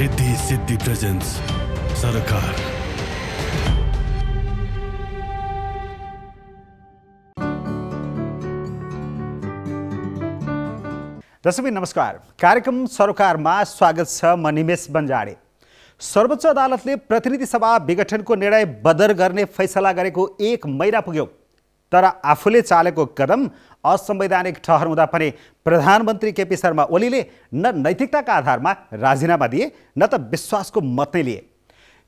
Riddhi Siddhi presence सरकार। दर्शक नमस्कार, कार्यक्रम सरोकारमा स्वागत छ। म निमेश बन्जाडे। सर्वोच्च अदालतले प्रतिनिधि सभा विघटनको निर्णय बदर गर्ने फैसला गरेको 1 महिना पुग्यो, तर आफूले चालेको कदम असंवैधानिक ठहराउँदा पनि प्रधानमन्त्री केपी शर्मा ओलीले न नैतिकताका आधारमा राजीनामा दिए न त विश्वासको मत नै लिए।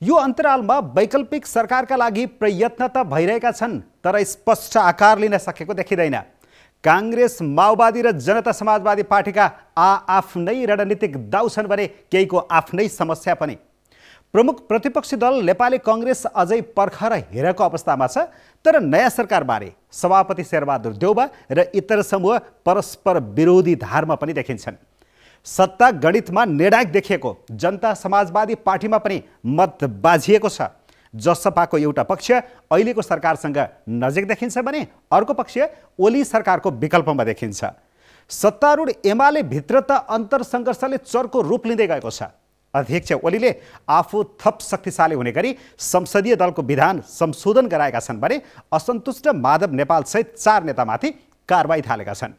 यो अन्तरालमा वैकल्पिक सरकारका लागि प्रयत्न त भइरहेका छन्, तर स्पष्ट आकार लिन सकेको देखिँदैन। कांग्रेस, माओवादी र जनता समाजवादी पार्टीका आफ्नै रणनीतिक दाउ छन् भने केहीको आफ्नै समस्या पनि। प्रमुख प्रतिपक्षी दल नेपाली कांग्रेस अझै पर्खर हेरेको अवस्थामा छ, तर नयाँ सरकारबारे सभापति शेरबहादुर देउबा र इतर समूह परस्पर विरोधी धारमा पनि देखिन्छन्। सत्ता गणितमा निर्णायक देखिएको जनता समाजवादी पार्टीमा पनि मत बाझिएको छ। जसपाको एउटा पक्ष अहिलेको सरकारसँग नजिक देखिन्छ भने अर्को पक्ष ओली सरकारको विकल्पमा देखिन्छ। सत्तारूढ एमाले भित्र त अन्तरसङ्घर्षले चर्को रूप लिँदै गएको छ। अध्यक्ष ओलीले आफू थप शक्तिशाली हुने गरी संसदीय दलको विधान संशोधन गराएका छन् भने असन्तुष्ट माधव नेपाल सहित 4 नेतामाथि कारबाही थालेका छन्।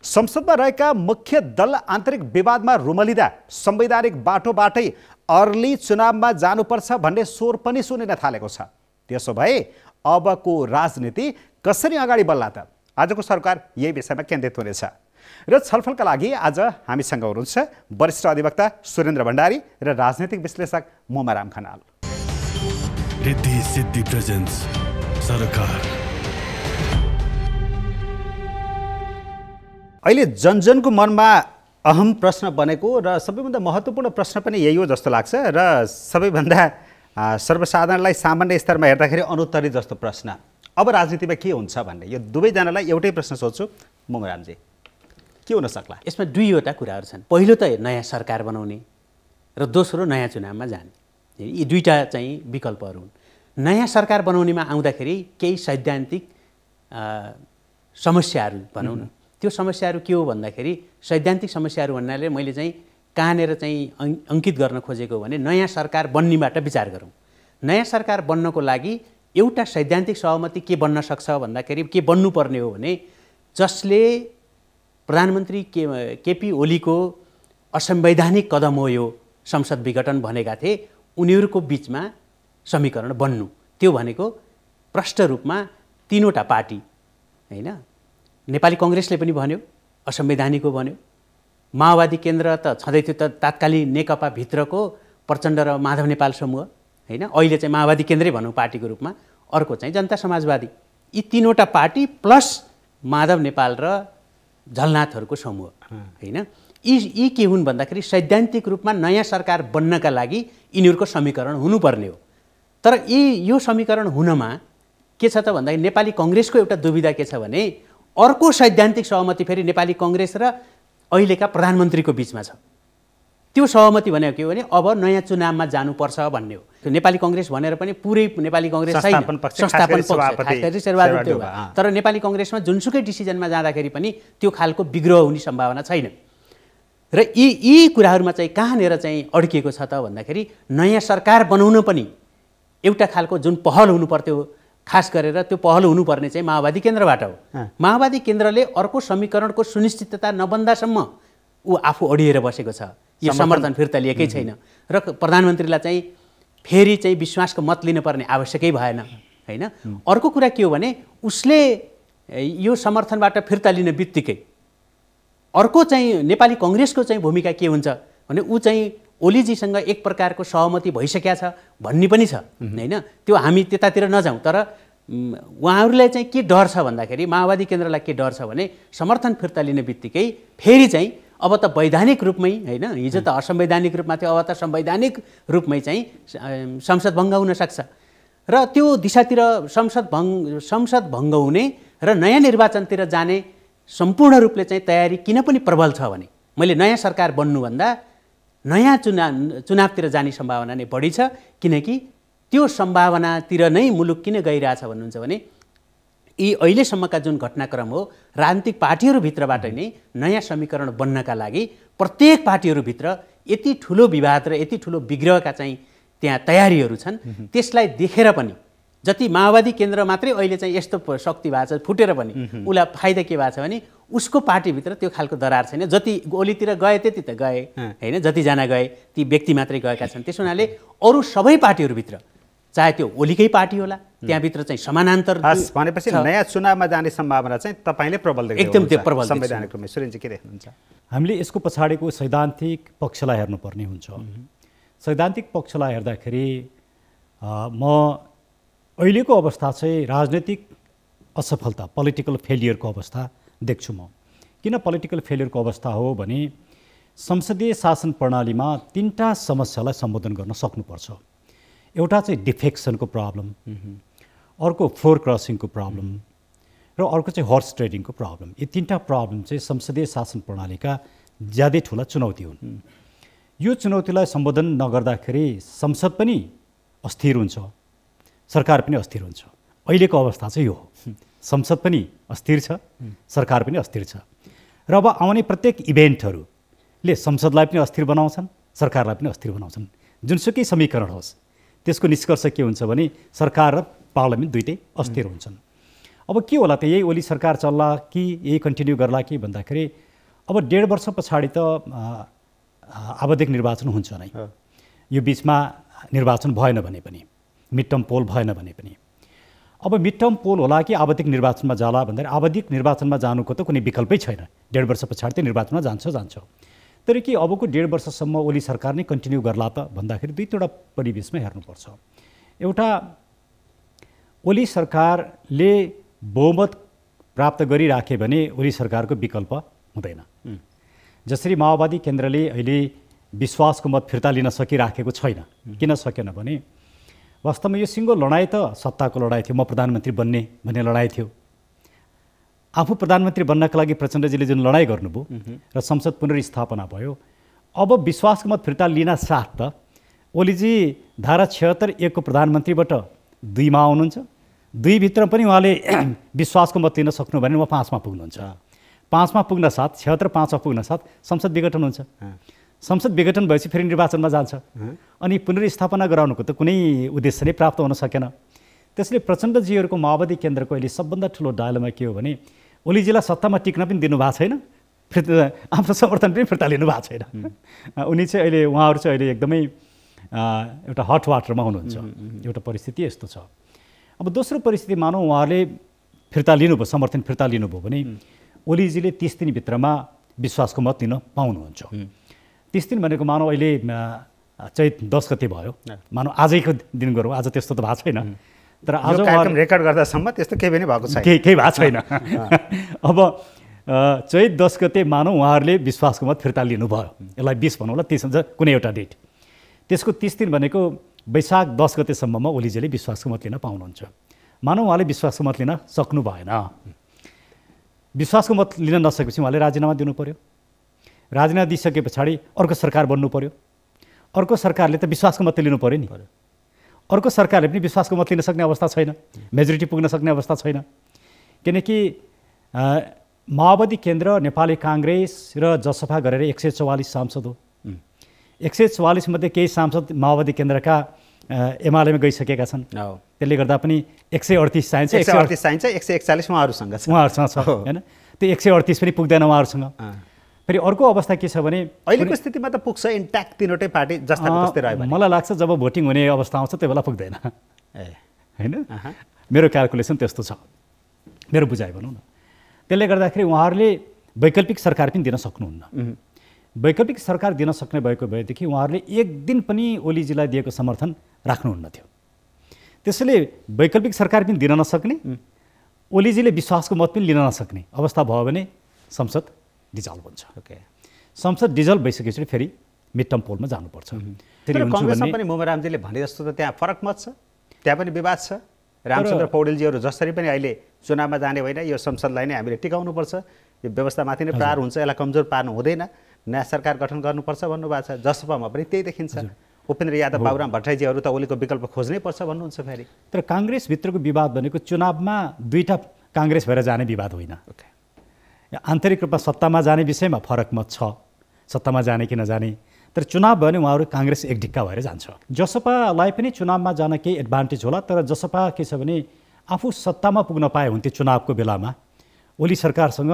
संसदमा रहेका मुख्य दल आन्तरिक विवादमा रुमलिँदा संवैधानिक बाटोबाटै अर्ली चुनावमा जानुपर्छ भन्ने स्वर पनि सुनिन थालेको छ। त्यसो भए अबको राजनीति कसरी अगाडि बढ्ला त? आजको सरकार यही विषयमा केन्द्रित हुनेछ र छलफलका लागि आज हामीसँग हुनुहुन्छ वरिष्ठ अधिवक्ता सुरेन्द्र भण्डारी र राजनीतिक विश्लेषक मोमाराम खनाल। रिद्धि सिद्धि प्रेजेन्स सरकार। अहिले जनजनको मनमा अहम प्रश्न बनेको र सबैभन्दा महत्त्वपूर्ण प्रश्न पनि यही हो जस्तो लाग्छ र सबैभन्दा सर्वसाधारणलाई सामान्य स्तरमा हेर्दाखेरि अनुत्तरित जस्तो प्रश्न, अब राजनीतिमा के हुन्छ भन्ने। यो दुवैजनालाई एउटै प्रश्न सोध्छु, मोमरामजी, के हुन सक्ला? यसमा दुईवटा कुराहरू छन्। पहिलो त नयाँ सरकार बनाउने र दोस्रो नयाँ चुनावमा जाने। यी दुईटा चाहिँ विकल्पहरू हुन्। नयाँ सरकार बनाउनेमा आउँदाखेरि केही सैद्धान्तिक समस्याहरू भनौँ न, त्यो समस्याहरू के हो भन्दाखेरि सैद्धान्तिक समस्याहरू भन्नाले मैले चाहिँ कहाँनिर चाहिँ अङ्कित गर्न खोजेको भने नयाँ सरकार बन्नेबाट विचार गरौँ। नयाँ सरकार बन्नको लागि एउटा सैद्धान्तिक सहमति के बन्न सक्छ भन्दाखेरि के बन्नुपर्ने हो भने जसले प्रधानमन्त्री केपी ओलीको असंवैधानिक कदम हो यो संसद विघटन भनेका थिए, उनीहरूको बिचमा समीकरण बन्नु। त्यो भनेको प्रष्ट रूपमा 3वटा पार्टी, हैन, नेपाली कांग्रेसले पनि भन्यो असंवैधानिक हो भन्यो, माओवादी केन्द्र त छँदै थियो त तात्कालीन नेकपा भित्रको प्रचण्ड र माधव नेपाल समूह, हैन, अहिले चाहिँ माओवादी केन्द्रै भनौँ पार्टीको रूपमा, अर्को चाहिँ जनता समाजवादी। यी 3वटा पार्टी प्लस माधव नेपाल र झलनाथहरूको समूह, हैन। यी के हुन् भन्दाखेरि सैद्धान्तिक रूपमा नयाँ सरकार बन्नका लागि यिनीहरूको समीकरण हुनुपर्ने हो। तर यो समीकरण हुनमा के छ त भन्दाखेरि नेपाली कांग्रेसको एउटा दुविधा के छ भने अर्को सैद्धान्तिक सहमति फेरि नेपाली कांग्रेस र अहिलेका प्रधानमन्त्रीको बिचमा छ। त्यो सहमति भनेको के हो भने अब नयाँ चुनावमा जानुपर्छ भन्ने हो। त्यो नेपाली कांग्रेस भनेर पनि पुरै नेपाली कांग्रेस छैन, संस्थापन पक्ष शेरबहादुर देउबा, तर नेपाली कांग्रेसमा जुनसुकै डिसिजनमा जाँदाखेरि पनि त्यो खालको विग्रह हुने सम्भावना छैन। र यी कुराहरूमा चाहिँ कहाँनिर चाहिँ अड्किएको छ त भन्दाखेरि नयाँ सरकार बनाउन पनि एउटा खालको जुन पहल हुनु पर्थ्यो, खास गरेर त्यो पहल हुनुपर्ने चाहिँ माओवादी केन्द्रबाट हो। माओवादी केन्द्रले अर्को समीकरणको सुनिश्चितता नबन्दासम्म ऊ आफू अडिएर बसेको छ, यो समर्थन फिर्ता लिएकै छैन र प्रधानमन्त्रीलाई चाहिँ फेरि चाहिँ विश्वासको मत लिनुपर्ने आवश्यकै भएन, हैन। अर्को कुरा के हो भने उसले यो समर्थनबाट फिर्ता लिने बित्तिकै अर्को चाहिँ नेपाली कांग्रेसको चाहिँ भूमिका के हुन्छ भने ऊ चाहिँ ओलीजीसँग एक प्रकारको सहमति भइसकेको छ भन्ने पनि छ, हैन। त्यो हामी त्यतातिर नजाउँ, तर उहाँहरूलाई चाहिँ के डर छ भन्दाखेरि माओवादी केन्द्रलाई के डर छ भने समर्थन फिर्ता लिने बित्तिकै फेरि चाहिँ अब त वैधानिक रूपमै, हैन, हिजो त असंवैधानिक रूपमा थियो, अब त संवैधानिक रूपमै चाहिँ संसद भङ्ग हुन सक्छ र त्यो दिशातिर संसद भङ्ग हुने र नयाँ निर्वाचनतिर जाने सम्पूर्ण रूपले चाहिँ तयारी किन पनि प्रबल छ भने मैले नयाँ सरकार बन्नुभन्दा नयाँ चुनावतिर जाने सम्भावना नै बढी छ। किनकि त्यो सम्भावनातिर नै मुलुक किन गइरहेछ भन्नुहुन्छ भने यी अहिलेसम्मका जुन घटनाक्रम हो राजनीतिक पार्टीहरूभित्रबाट नै नयाँ समीकरण बन्नका लागि प्रत्येक पार्टीहरूभित्र यति ठुलो विवाद र यति ठुलो विग्रहका चाहिँ त्यहाँ तयारीहरू छन्। त्यसलाई देखेर पनि जति माओवादी केन्द्र मात्रै अहिले चाहिँ यस्तो शक्ति भएको छ फुटेर पनि उसलाई फाइदा के भएको छ भने उसको पार्टीभित्र त्यो खालको दरार छैन। जति ओलीतिर गए त्यति त गए होइन, जतिजना गए ती व्यक्ति मात्रै गएका छन्। त्यस हुनाले अरू सबै पार्टीहरूभित्र चाहे त्यो ओलीकै पार्टी होला त्यहाँभित्र चाहिँ समानान्तर भनेपछि नयाँ चुनावमा जाने सम्भावना चाहिँ तपाईँले प्रबल देख्नुहुन्छ। एकदम त्यो प्रबल संवैधानिक रूपमा सुरेनजी के देख्नुहुन्छ? हामीले यसको पछाडिको सैद्धान्तिक पक्षलाई हेर्नुपर्ने हुन्छ। सैद्धान्तिक पक्षलाई हेर्दाखेरि म अहिलेको अवस्था चाहिँ राजनैतिक असफलता पोलिटिकल फेलियरको अवस्था देख्छु म। किन पोलिटिकल फेलियरको अवस्था हो भने संसदीय शासन प्रणालीमा 3टा समस्यालाई सम्बोधन गर्न सक्नुपर्छ। एउटा चाहिँ डिफेक्सनको प्रब्लम, अर्को फ्लोर क्रसिङको प्रब्लम र अर्को चाहिँ हर्स ट्रेडिङको प्रब्लम। यी 3टा प्रब्लम चाहिँ संसदीय शासन प्रणालीका ज्यादै ठुला चुनौती हुन्। यो चुनौतीलाई सम्बोधन नगर्दाखेरि संसद पनि अस्थिर हुन्छ, सरकार पनि अस्थिर हुन्छ। अहिलेको अवस्था चाहिँ यो हो, संसद पनि अस्थिर छ, सरकार पनि अस्थिर छ। र अब आउने प्रत्येक इभेन्टहरूले संसदलाई पनि अस्थिर बनाउँछन्, सरकारलाई पनि अस्थिर बनाउँछन्। जुनसुकै समीकरण होस् त्यसको निष्कर्ष के हुन्छ भने सरकार र पार्लियामेन्ट दुइटै अस्थिर हुन्छन्। अब के होला त, यही ओली सरकार चल्ला कि यही कन्टिन्यू गर्ला कि भन्दाखेरि अब 1.5 वर्ष पछाडि त आवधिक निर्वाचन हुन्छ नै। यो बिचमा निर्वाचन भएन भने पनि, मिड टर्म पोल भएन भने पनि, अब मिड टर्म पोल होला कि आवधिक निर्वाचनमा जाला भन्दाखेरि आवधिक निर्वाचनमा जानुको त कुनै विकल्पै छैन। 1.5 वर्ष पछाडि त निर्वाचनमा जान्छ। तर के अबको 1.5 वर्षसम्म ओली सरकार नै कन्टिन्यू गर्ला त भन्दाखेरि दुईवटा परिवेशमा हेर्नुपर्छ। एउटा ओली सरकारले बहुमत प्राप्त गरिराखे भने ओली सरकारको विकल्प हुँदैन। जसरी माओवादी केन्द्रले अहिले विश्वासको मत फिर्ता लिन सकिराखेको छैन। किन सकेन भने वास्तवमा यो सिङ्गो लडाइँ त सत्ताको लडाइँ थियो, म प्रधानमन्त्री बन्ने भन्ने लडाइँ थियो। आफू प्रधानमन्त्री बन्नका लागि प्रचण्डजीले जुन लडाइँ गर्नुभयो र संसद पुनर्स्थापना भयो, अब विश्वासको मत फिर्ता लिन साथ त ओलीजी धारा 76(1) को प्रधानमन्त्रीबाट 2मा आउनुहुन्छ। 2 भित्र पनि उहाँले विश्वासको मत लिन सक्नु भने उहाँ 5मा पुग्नुहुन्छ। 5मा पुग्न साथ 76 5मा पुग्न साथ संसद विघटन हुन्छ। संसद विघटन भएपछि फेरि निर्वाचनमा जान्छ अनि पुनर्स्थापना गराउनुको त कुनै उद्देश्य नै प्राप्त हुन सकेन। त्यसले प्रचण्डजीहरूको माओवादी केन्द्रको अहिले सबभन्दा ठुलो डायलेमा के हो भने ओलीजीलाई सत्तामा टिक्न पनि दिनुभएको छैन, आफ्नो समर्थन पनि फिर्ता लिनु भएको छैन। उनी चाहिँ अहिले उहाँहरू चाहिँ अहिले एकदमै एउटा हट वाटरमा हुनुहुन्छ। एउटा परिस्थिति यस्तो छ। अब दोस्रो परिस्थिति मानौँ उहाँहरूले फिर्ता लिनुभयो, समर्थन फिर्ता लिनुभयो भने ओलीजीले 30 दिनभित्रमा विश्वासको मत लिन पाउनुहुन्छ। 30 दिन भनेको मानौँ अहिले चैत 10 गते भयो, मानौँ आजैको दिन गरौँ, आज त्यस्तो त भएको छैन। तर आज कार्यक्रम रेकर्ड गर्दासम्म त्यस्तो केही पनि भएको छैन, केही भएको छैन। अब चैत 10 गते मानौँ उहाँहरूले विश्वासको मत फिर्ता लिनुभयो, यसलाई 20 भनौँ ल, 30 हुन्छ कुनै एउटा डेट। त्यसको 30 दिन भनेको वैशाख 10 गतेसम्ममा ओलीजीले विश्वासको मत लिन पाउनुहुन्छ। मानौँ उहाँले विश्वासको मत लिन सक्नु भएन, विश्वासको मत लिन नसकेपछि उहाँले राजीनामा दिनु पर्यो। राजीनामा दिइसके पछाडि अर्को सरकार बन्नु पर्यो। अर्को सरकारले त विश्वासको मत लिनु पर्यो नि। अर्को सरकारले पनि विश्वासको मत लिन सक्ने अवस्था छैन, मेजोरिटी पुग्न सक्ने अवस्था छैन। किनकि माओवादी केन्द्र, नेपाली काङ्ग्रेस र जसपा गरेर 144 सांसद हो। 144 मध्ये केही सांसद माओवादी केन्द्रका एमालेमा गइसकेका छन्। त्यसले गर्दा पनि 138 चाहिन्छ। 141 उहाँहरूसँग छ होइन। त्यो 138 पनि पुग्दैन उहाँहरूसँग। फेरि अर्को अवस्था के छ भने अहिलेको स्थितिमा त पुग्छ, इन्ट्याक्ट तीनवटै पार्टी जस्ताको तस्तै रह्यो भने। मलाई लाग्छ जब भोटिङ हुने अवस्था आउँछ त्यो बेला पुग्दैन होइन। मेरो क्यालकुलेसन त्यस्तो छ, मेरो बुझाइ भनौँ न। त्यसले गर्दाखेरि उहाँहरूले वैकल्पिक सरकार पनि दिन सक्नुहुन्न। वैकल्पिक सरकार दिन सक्ने भएको भएदेखि उहाँहरूले एक दिन पनि ओलीजीलाई दिएको समर्थन राख्नुहुन्न थियो। त्यसैले वैकल्पिक सरकार पनि दिन नसक्ने, ओलीजीले विश्वासको मत पनि लिन नसक्ने अवस्था भयो भने संसद डिजल्भ हुन्छ। संसद डिजल्भ भइसकेपछि फेरि मिड टर्म पोलमा जानुपर्छ। कङ्ग्रेसमा पनि मोमरामजीले भने जस्तो त त्यहाँ फरक मत छ, त्यहाँ पनि विवाद छ। रामचन्द्र पौडेलजीहरू जसरी पनि अहिले चुनावमा जाने होइन, यो संसदलाई नै हामीले टिकाउनुपर्छ, यो व्यवस्थामाथि नै प्रहार हुन्छ, यसलाई कमजोर पार्नु हुँदैन, नयाँ सरकार गठन गर्नुपर्छ भन्नुभएको छ। जसपामा पनि त्यही देखिन्छ। उपेन्द्र यादव, बाबुराम भट्टराईजीहरू त ओलीको विकल्प खोज्नै पर्छ भन्नुहुन्छ फेरि। तर काङ्ग्रेसभित्रको विवाद भनेको चुनावमा दुईटा काङ्ग्रेस भएर जाने विवाद होइन। आन्तरिक रूपमा सत्तामा जाने विषयमा फरक मत छ, सत्तामा जाने कि नजाने, तर चुनाव भयो भने उहाँहरू काङ्ग्रेस एक ढिक्का भएर जान्छ। जसपालाई पनि चुनावमा जान केही एडभान्टेज होला, तर जसपा के छ भने आफू सत्तामा पुग्न पाए हुन्थ्यो चुनावको बेलामा, ओली सरकारसँग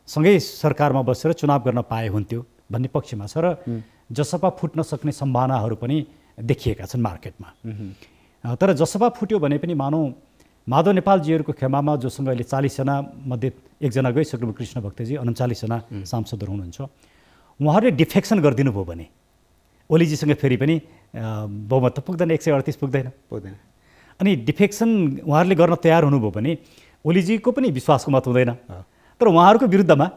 सँगै सरकारमा बसेर चुनाव गर्न पाए हुन्थ्यो भन्ने पक्षमा छ। र जसपा फुट्न सक्ने सम्भावनाहरू पनि देखिएका छन् मार्केटमा। तर जसपा फुट्यो भने पनि मानौँ माधव नेपालजीहरूको खेमामा जोसँग अहिले 40 जना मध्ये एकजना गइसक्नुभयो कृष्ण भक्तजी, 39 जना सांसदहरू हुनुहुन्छ, उहाँहरूले डिफेक्सन गरिदिनु भयो भने ओलीजीसँग फेरि पनि बहुमत त पुग्दैन, 138 पुग्दैन। अनि डिफेक्सन उहाँहरूले गर्न तयार हुनुभयो भने ओलीजीको पनि विश्वासको मत हुँदैन, तर उहाँहरूको विरुद्धमा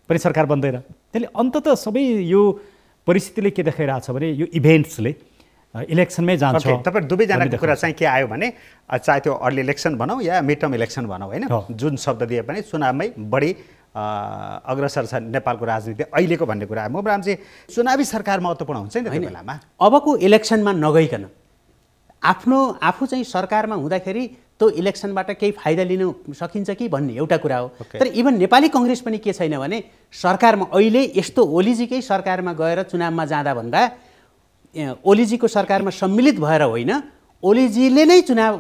पनि सरकार बन्दैन। त्यसले अन्ततः सबै यो परिस्थितिले के देखाइरहेछ भने यो इभेन्ट्सले इलेक्सनमै जान्छ। तपाईँ दुवैजनाको कुरा चाहिँ के आयो भने चाहे त्यो अर्ली इलेक्सन भनौँ या मिड टर्म इलेक्सन भनौँ होइन, जुन शब्द दिए पनि चुनावमै बढी अग्रसर छ नेपालको राजनीति अहिलेको भन्ने कुरा आयो। मोहनरामजी, चुनावी सरकार महत्त्वपूर्ण हुन्छ नि त्यो बेलामा? अबको इलेक्सनमा नगइकन आफू चाहिँ सरकारमा हुँदाखेरि त्यो इलेक्सनबाट केही फाइदा लिन सकिन्छ कि भन्ने एउटा कुरा हो। तर इभन नेपाली कङ्ग्रेस पनि के छैन भने सरकारमा अहिले यस्तो ओलीजीकै सरकारमा गएर चुनावमा जाँदा भन्दा ओलीजीको सरकारमा सम्मिलित भएर होइन, ओलीजीले नै चुनाव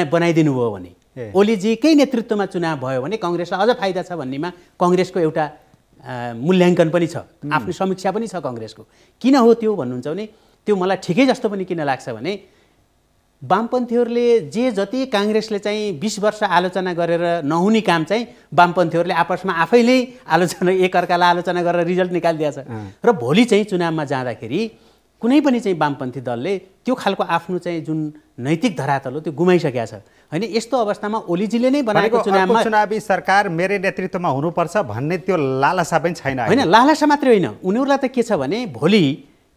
बनाइदिनु भयो भने, ओलीजीकै नेतृत्वमा चुनाव भयो भने कङ्ग्रेसलाई अझ फाइदा छ भन्नेमा कङ्ग्रेसको एउटा मूल्याङ्कन पनि छ, आफ्नो समीक्षा पनि छ कङ्ग्रेसको। किन हो त्यो भन्नुहुन्छ भने त्यो मलाई ठिकै जस्तो पनि किन लाग्छ भने वामपन्थीहरूले जे जति काङ्ग्रेसले चाहिँ 20 वर्ष आलोचना गरेर नहुने काम चाहिँ वामपन्थीहरूले आपसमा आफैले आलोचना एकअर्कालाई आलोचना गरेर रिजल्ट निकालिदिएछ। र भोलि चाहिँ चुनावमा जाँदाखेरि कुनै पनि चाहिँ वामपन्थी दलले त्यो खालको आफ्नो चाहिँ जुन नैतिक धरातल हो त्यो गुमाइसकेको छ होइन। यस्तो अवस्थामा ओलीजीले नै बनाएको चुनावमा चुनावी सरकार मेरै नेतृत्वमा हुनुपर्छ भन्ने त्यो लालसा पनि छैन होइन। लालसा मात्रै होइन, उनीहरूलाई त के छ भने भोलि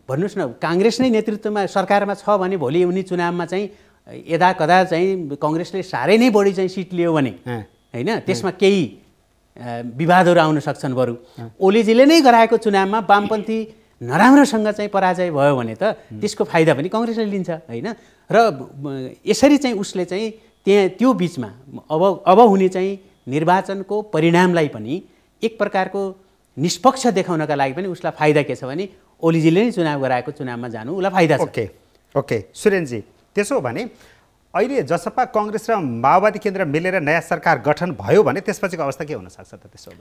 भन्नुहोस् न काङ्ग्रेस नै नेतृत्वमा सरकारमा छ भने भोलि उनी चुनावमा चाहिँ यदा कदा चाहिँ कङ्ग्रेसले साह्रै नै बढी चाहिँ सिट लियो भने होइन, त्यसमा केही विवादहरू आउन सक्छन्। बरु ओलीजीले नै गराएको चुनावमा वामपन्थी नराम्रोसँग चाहिँ पराजय भयो भने त त्यसको फाइदा पनि कङ्ग्रेसले लिन्छ होइन। र यसरी चाहिँ उसले चाहिँ त्यो बिचमा अब हुने चाहिँ निर्वाचनको परिणामलाई पनि एक प्रकारको निष्पक्ष देखाउनका लागि पनि उसलाई फाइदा के छ भने ओलीजीले नै चुनाव गराएको चुनावमा जानु उसलाई फाइदा छ। ओके सुरेनजी, त्यसो भने अहिले जसपा कङ्ग्रेस र माओवादी केन्द्र मिलेर नयाँ सरकार गठन भयो भने त्यसपछिको अवस्था के हुनसक्छ त? त्यसो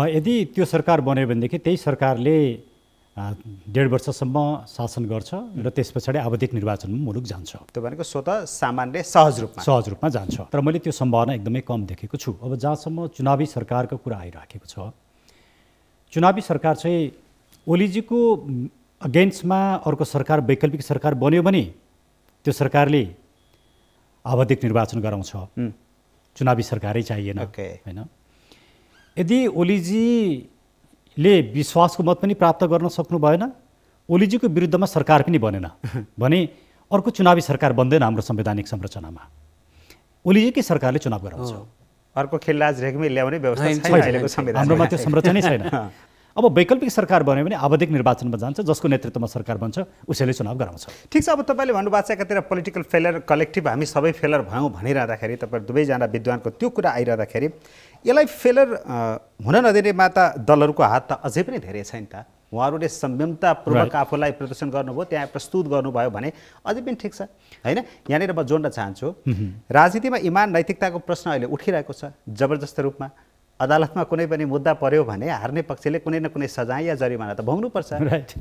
यदि त्यो सरकार बन्यो भनेदेखि त्यही सरकारले 1.5 वर्षसम्म शासन गर्छ र त्यस पछाडि आवधिक निर्वाचनमा मुलुक जान्छ। त्यो भनेको स्वतः सामान्य सहज रूपमा जान्छ। तर मैले त्यो सम्भावना एकदमै कम देखेको छु। अब जहाँसम्म चुनावी सरकारको कुरा आइराखेको छ, चुनावी सरकार चाहिँ ओलीजीको अगेन्स्टमा अर्को सरकार वैकल्पिक सरकार बन्यो भने त्यो सरकारले आवधिक निर्वाचन गराउँछ, चुनावी सरकारै चाहिएन होइन। यदि ओलीजीले विश्वासको मत पनि प्राप्त गर्न सक्नु भएन, ओलीजीको विरुद्धमा सरकार पनि बनेन भने अर्को चुनावी सरकार बन्दैन हाम्रो संवैधानिक संरचनामा। ओलीजीकै सरकारले चुनाव गराउँछ, अर्को खिल्लाज रेग्मी ल्याउने व्यवस्था छैन, हाम्रोमा त्यो संरचनै छैन। अब वैकल्पिक सरकार बन्यो भने आवधिक निर्वाचनमा जान्छ, जसको नेतृत्वमा सरकार बन्छ उसैले चुनाव गराउँछ। ठिक छ। अब तपाईँले भन्नुभएको छ एकातिर पोलिटिकल फेलर कलेक्टिभ हामी सबै फेलर भयौँ भनिरहँदाखेरि तपाईँ दुवैजना विद्वानको त्यो कुरा आइरहँदाखेरि यसलाई फेलर हुन नदिनेमा त दलहरूको हात त अझै पनि धेरै छ नि त। उहाँहरूले संयमतापूर्वक आफूलाई प्रदर्शन गर्नुभयो, त्यहाँ प्रस्तुत गर्नुभयो भने अझै पनि ठिक छ होइन। यहाँनिर म जोड्न चाहन्छु, राजनीतिमा इमान नैतिकताको प्रश्न अहिले उठिरहेको छ जबरजस्त रूपमा। अदालतमा कुनै पनि मुद्दा पर्यो भने हार्ने पक्षले कुनै न कुनै सजाय या जरिमाना त भोग्नुपर्छ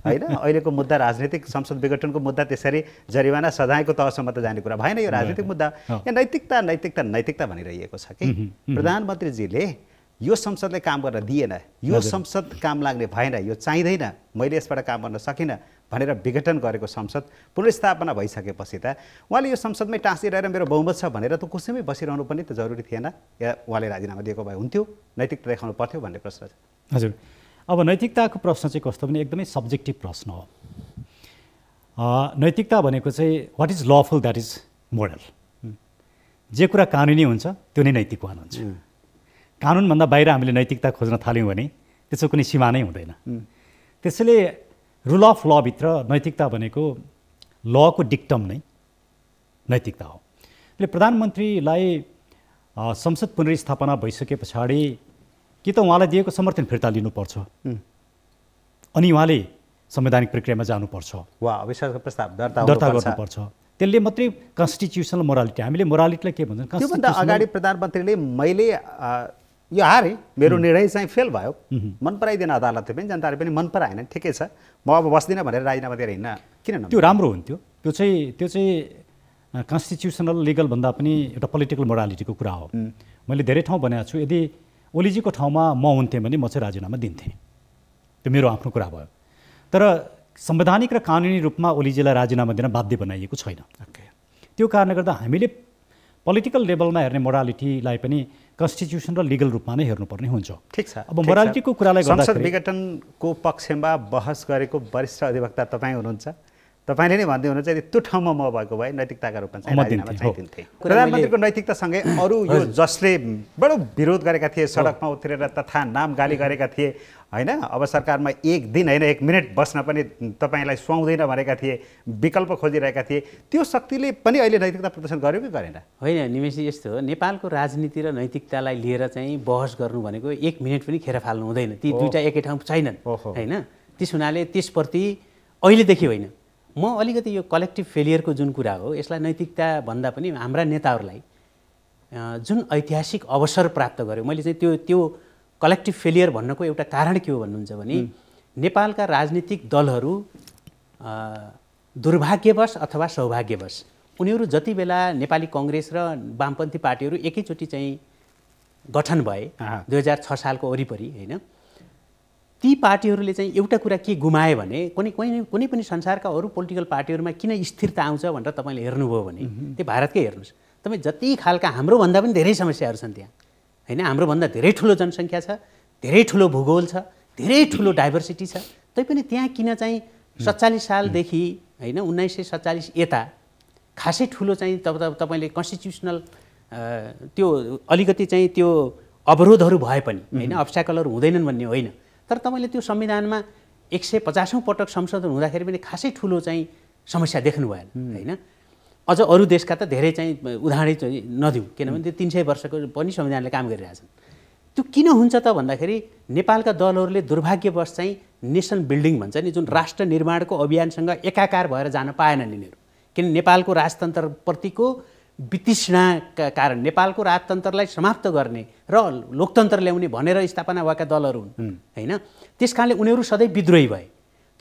होइन। अहिलेको मुद्दा राजनीतिक संसद विघटनको मुद्दा त्यसरी जरिमाना सजायको तहसम्म त जाने कुरा भएन। यो राजनीतिक मुद्दा यहाँ नैतिकता नैतिकता नैतिकता भनिरहेको छ कि प्रधानमन्त्रीजीले यो संसदले काम गर्न दिएन, यो संसद काम लाग्ने भएन, यो चाहिँदैन, मैले यसबाट काम गर्न सकिनँ भनेर विघटन गरेको संसद पुनर्स्थापना भइसकेपछि त उहाँले यो संसदमै टाँसिरहेर मेरो बहुमत छ भनेर त कुसैमै बसिरहनु पनि त जरुरी थिएन, या उहाँले राजीनामा दिएको भए हुन्थ्यो, नैतिकता देखाउनु पर्थ्यो भन्ने प्रश्न छ। हजुर, अब नैतिकताको प्रश्न चाहिँ कस्तो भने एकदमै सब्जेक्टिभ प्रश्न हो। नैतिकता भनेको चाहिँ what is lawful that is moral. जे कुरा कानुनी हुन्छ त्यो नै नैतिकवान हुन्छ। कानुनभन्दा बाहिर हामीले नैतिकता खोज्न थाल्यौँ भने त्यसको कुनै सीमा नै हुँदैन। त्यसैले रुल अफ लभित्र नैतिकता भनेको लको डिक्टम नै नैतिकता हो। त्यसले प्रधानमन्त्रीलाई संसद पुनर्स्थापना भइसके पछाडि कि त उहाँलाई दिएको समर्थन फिर्ता लिनुपर्छ अनि उहाँले संवैधानिक प्रक्रियामा जानुपर्छ वा अविश्वासको प्रस्ताव दर्ता गर्नुपर्छ। त्यसले मात्रै कन्स्टिट्युसनल मोरालिटी, हामीले मोरालिटीलाई के भन्छौँ, त्योभन्दा अगाडि प्रधानमन्त्रीले मैले यो हारेँ, मेरो निर्णय चाहिँ फेल भयो, मन पराइदिएन अदालतले पनि, जनताले पनि मन पराएन, ठिकै छ, म अब बस्दिनँ भनेर राजीनामा दिएर हिँड्न किन त्यो राम्रो हुन्थ्यो। त्यो चाहिँ कन्स्टिट्युसनल लिगल भन्दा पनि एउटा पोलिटिकल मोरालिटीको कुरा हो। मैले धेरै ठाउँ भनेको छु, यदि ओलीजीको ठाउँमा म हुन्थेँ भने म चाहिँ राजीनामा दिन्थेँ, त्यो मेरो आफ्नो कुरा भयो। तर संवैधानिक र कानुनी रूपमा ओलीजीलाई राजीनामा दिन बाध्य बनाइएको छैन। त्यो कारणले गर्दा हामीले पोलिटिकल लेभलमा हेर्ने मोरालिटीलाई पनि कन्स्टिट्युसन र लिगल रूपमा नै हेर्नुपर्ने हुन्छ। ठिक छ। अब मोरालिटीको कुरालाई गर्दा संसद विघटनको पक्षमा बहस गरेको वरिष्ठ अधिवक्ता तपाईँ हुनुहुन्छ, तपाईँले नै भन्दै हुनुहुन्छ यदि त्यो ठाउँमा म भएको भए नैतिकताका रूपमा चाहिँ राजीनामा चाहिँ दिन्थेँ। प्रधानमन्त्रीको नैतिकतासँगै अरू यो जसले बडो विरोध गरेका थिए, सडकमा उत्रेर तथा नाम गाली गरेका थिए होइन, अब सरकारमा एक दिन होइन 1 मिनट बस्न पनि तपाईँलाई सुहाउँदैन भनेका थिए, विकल्प खोजिरहेका थिए, त्यो शक्तिले पनि अहिले नैतिकता प्रदर्शन गर्यो कि गरेन? होइन निमेशजी, यस्तो हो, नेपालको राजनीति र नैतिकतालाई लिएर चाहिँ बहस गर्नु भनेको 1 मिनट पनि खेर फाल्नु हुँदैन। ती दुईटा एकै ठाउँ छैनन् होइन। त्यस हुनाले त्यसप्रति अहिलेदेखि होइन, म अलिकति यो कलेक्टिभ फेलियरको जुन कुरा हो यसलाई नैतिकता भन्दा पनि हाम्रा नेताहरूलाई जुन ऐतिहासिक अवसर प्राप्त गर्यो, मैले चाहिँ त्यो कलेक्टिभ फेलियर भन्नको एउटा कारण के हो भन्नुहुन्छ भने नेपालका राजनीतिक दलहरू दुर्भाग्यवश अथवा सौभाग्यवश उनीहरू जति बेला नेपाली कांग्रेस र वामपन्थी पार्टीहरू एकैचोटि चाहिँ गठन भए 2006 सालको वरिपरि होइन, ती पार्टीहरूले चाहिँ एउटा कुरा के गुमाए भने कुनै पनि संसारका अरू पोलिटिकल पार्टीहरूमा किन स्थिरता आउँछ भनेर तपाईँले हेर्नुभयो भने त्यो भारतकै हेर्नुहोस्, तपाईँ जति खालका हाम्रो भन्दा पनि धेरै समस्याहरू छन् त्यहाँ होइन, हाम्रो भन्दा धेरै ठुलो जनसङ्ख्या छ, धेरै ठुलो भूगोल छ, धेरै ठुलो डाइभर्सिटी छ, तैपनि त्यहाँ किन चाहिँ 47 सालदेखि होइन 1947 यता खासै ठुलो चाहिँ तपाईँले कन्स्टिट्युसनल त्यो अलिकति चाहिँ त्यो अवरोधहरू भए पनि होइन, अब्स्ट्याकलहरू हुँदैनन् भन्ने होइन, तर तपाईँले त्यो संविधानमा 150औं पटक संशोधन हुँदाखेरि पनि खासै ठुलो चाहिँ समस्या देख्नु भएन होइन। अझ अरू देशका त धेरै चाहिँ उदाहरण चाहिँ नदिउँ, किनभने त्यो 300 वर्षको पनि संविधानले काम गरिरहेछन्। त्यो किन हुन्छ त भन्दाखेरि नेपालका दलहरूले दुर्भाग्यवश चाहिँ नेसन बिल्डिङ भन्छ नि, जुन राष्ट्र निर्माणको अभियानसँग एकाकार भएर जान पाएनन् यिनीहरू, किन नेपालको राजतन्त्रप्रतिको वितृष्णाका कारण, नेपालको राजतन्त्रलाई समाप्त गर्ने र लोकतन्त्र ल्याउने भनेर स्थापना भएका दलहरू हुन् होइन। त्यस कारणले उनीहरू सधैँ विद्रोही भए।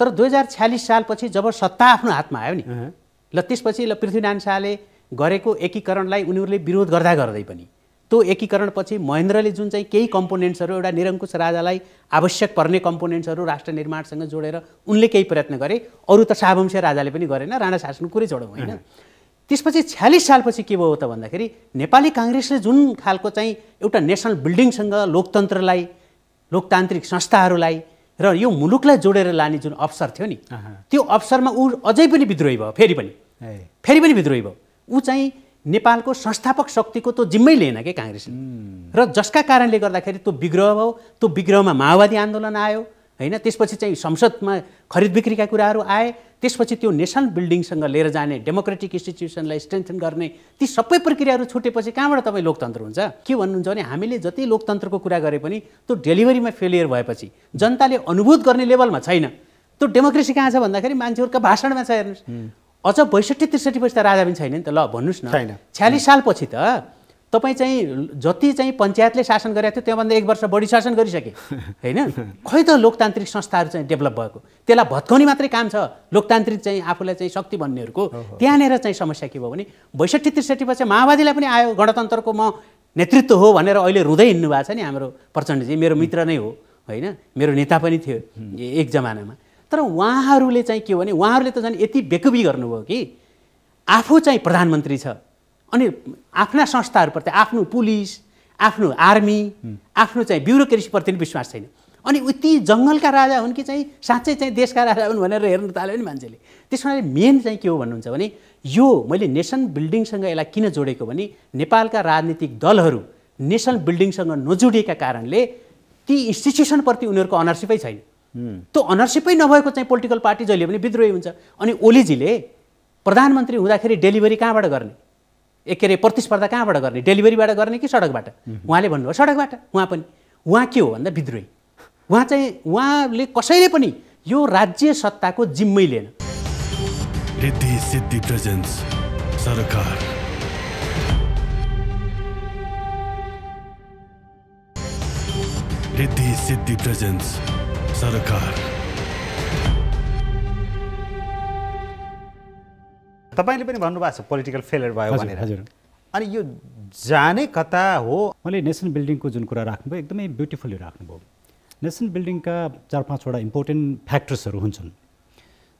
तर 2046 सालपछि जब सत्ता आफ्नो हातमा आयो नि, ल त्यसपछि पृथ्वीनारायण शाहले गरेको एकीकरणलाई उनीहरूले विरोध गर्दा गर्दै पनि त्यो एकीकरणपछि महेन्द्रले जुन चाहिँ केही कम्पोनेन्ट्सहरू एउटा निरङ्कुश राजालाई आवश्यक पर्ने कम्पोनेन्ट्सहरू राष्ट्र निर्माणसँग जोडेर उनले केही प्रयत्न गरे, अरू त शाहवंशीय राजाले पनि गरेन, राणा शासनको कुरै छोडौँ होइन। त्यसपछि 46 सालपछि के भयो त भन्दाखेरि नेपाली काङ्ग्रेसले जुन खालको चाहिँ एउटा नेसनल बिल्डिङसँग लोकतन्त्रलाई, लोकतान्त्रिक संस्थाहरूलाई र यो मुलुकलाई जोडेर लाने जुन अवसर थियो नि, त्यो अवसरमा ऊ अझै पनि विद्रोही भयो, फेरि पनि विद्रोही भयो। ऊ चाहिँ नेपालको संस्थापक शक्तिको त्यो जिम्मै लिएन के काङ्ग्रेसले, र जसका कारणले गर्दाखेरि त्यो विग्रह भयो। त्यो विग्रहमा माओवादी आन्दोलन आयो होइन, त्यसपछि चाहिँ संसदमा खरिद बिक्रीका कुराहरू आए, त्यसपछि त्यो नेसनल बिल्डिङसँग लिएर जाने, डेमोक्रेटिक इन्स्टिट्युसनलाई स्ट्रेन्थन गर्ने ती सबै प्रक्रियाहरू छुटेपछि कहाँबाट तपाईँ लोकतन्त्र हुन्छ? के भन्नुहुन्छ भने हामीले जति लोकतन्त्रको कुरा गरे पनि त्यो डेलिभरीमा फेलियर भएपछि, जनताले अनुभूत गर्ने लेभलमा छैन, त्यो डेमोक्रेसी कहाँ छ भन्दाखेरि मान्छेहरूका भाषणमा छ। हेर्नुहोस्, अझ 62-63 पछि त राजा पनि छैन नि त, ल भन्नुहोस् न। 46 सालपछि त तपाईँ चाहिँ जति चाहिँ पञ्चायतले शासन गरेको थियो त्योभन्दा 1 वर्ष बढी शासन गरिसके होइन। खै त लोकतान्त्रिक संस्थाहरू चाहिँ डेभलप भएको, त्यसलाई भत्काउने मात्रै काम छ लोकतान्त्रिक चाहिँ आफूलाई चाहिँ शक्ति भन्नेहरूको। त्यहाँनिर चाहिँ समस्या के भयो भने 62-63 पछि माओवादीलाई पनि आयो, गणतन्त्रको म नेतृत्व हो भनेर अहिले रुँदै हिँड्नु भएको छ नि हाम्रो प्रचण्डजी, मेरो मित्र नै हो होइन, मेरो नेता पनि थियो एक जमानामा। तर उहाँहरूले चाहिँ के हो भने उहाँहरूले त झन् यति बेकुबी गर्नुभयो कि आफू चाहिँ प्रधानमन्त्री छ अनि आफ्ना संस्थाहरूप्रति, आफ्नो पुलिस, आफ्नो आर्मी, आफ्नो चाहिँ ब्युरोक्रेसीप्रति विश्वास छैन। अनि उति जङ्गलका राजा हुन् कि चाहिँ साँच्चै चाहिँ देशका राजा हुन् भनेर हेर्न थाल्यो नि मान्छेले। त्यसमा मेन चाहिँ के हो भन्नुहुन्छ भने यो मैले नेसन बिल्डिङसँग यसलाई किन जोडेको भने नेपालका राजनीतिक दलहरू नेसनल बिल्डिङसँग नजोडिएका कारणले ती इन्स्टिट्युसनप्रति उनीहरूको अनरसिपै छैन। त्यो अनरसिपै नभएको चाहिँ पोलिटिकल पार्टी जहिले पनि विद्रोही हुन्छ। अनि ओलीजीले प्रधानमन्त्री हुँदाखेरि डेलिभरी कहाँबाट गर्ने? के अरे प्रतिस्पर्धा कहाँबाट गर्ने, डेलिभरीबाट गर्ने कि सडकबाट? उहाँले भन्नुभयो सडकबाट। उहाँ के हो भन्दा विद्रोही। उहाँले कसैले पनि यो राज्य सत्ताको जिम्मै लिएन। रिद्धि सिद्धि प्रेजेन्स सरकार। रिद्धि सिद्धि प्रेजेन्स सरकार। तपाईले पनि भन्नुभएको छ पोलिटिकल फेलियर भयो भनेर। हजुर। अनि यो जाने कता हो? मैले नेसन बिल्डिङको जुन कुरा राख्नुभयो एकदमै ब्युटिफुल्ली राख्नुभयो। नेसन बिल्डिङका 4-5वटा इम्पोर्टेन्ट फ्याक्टर्सहरू हुन्छन्।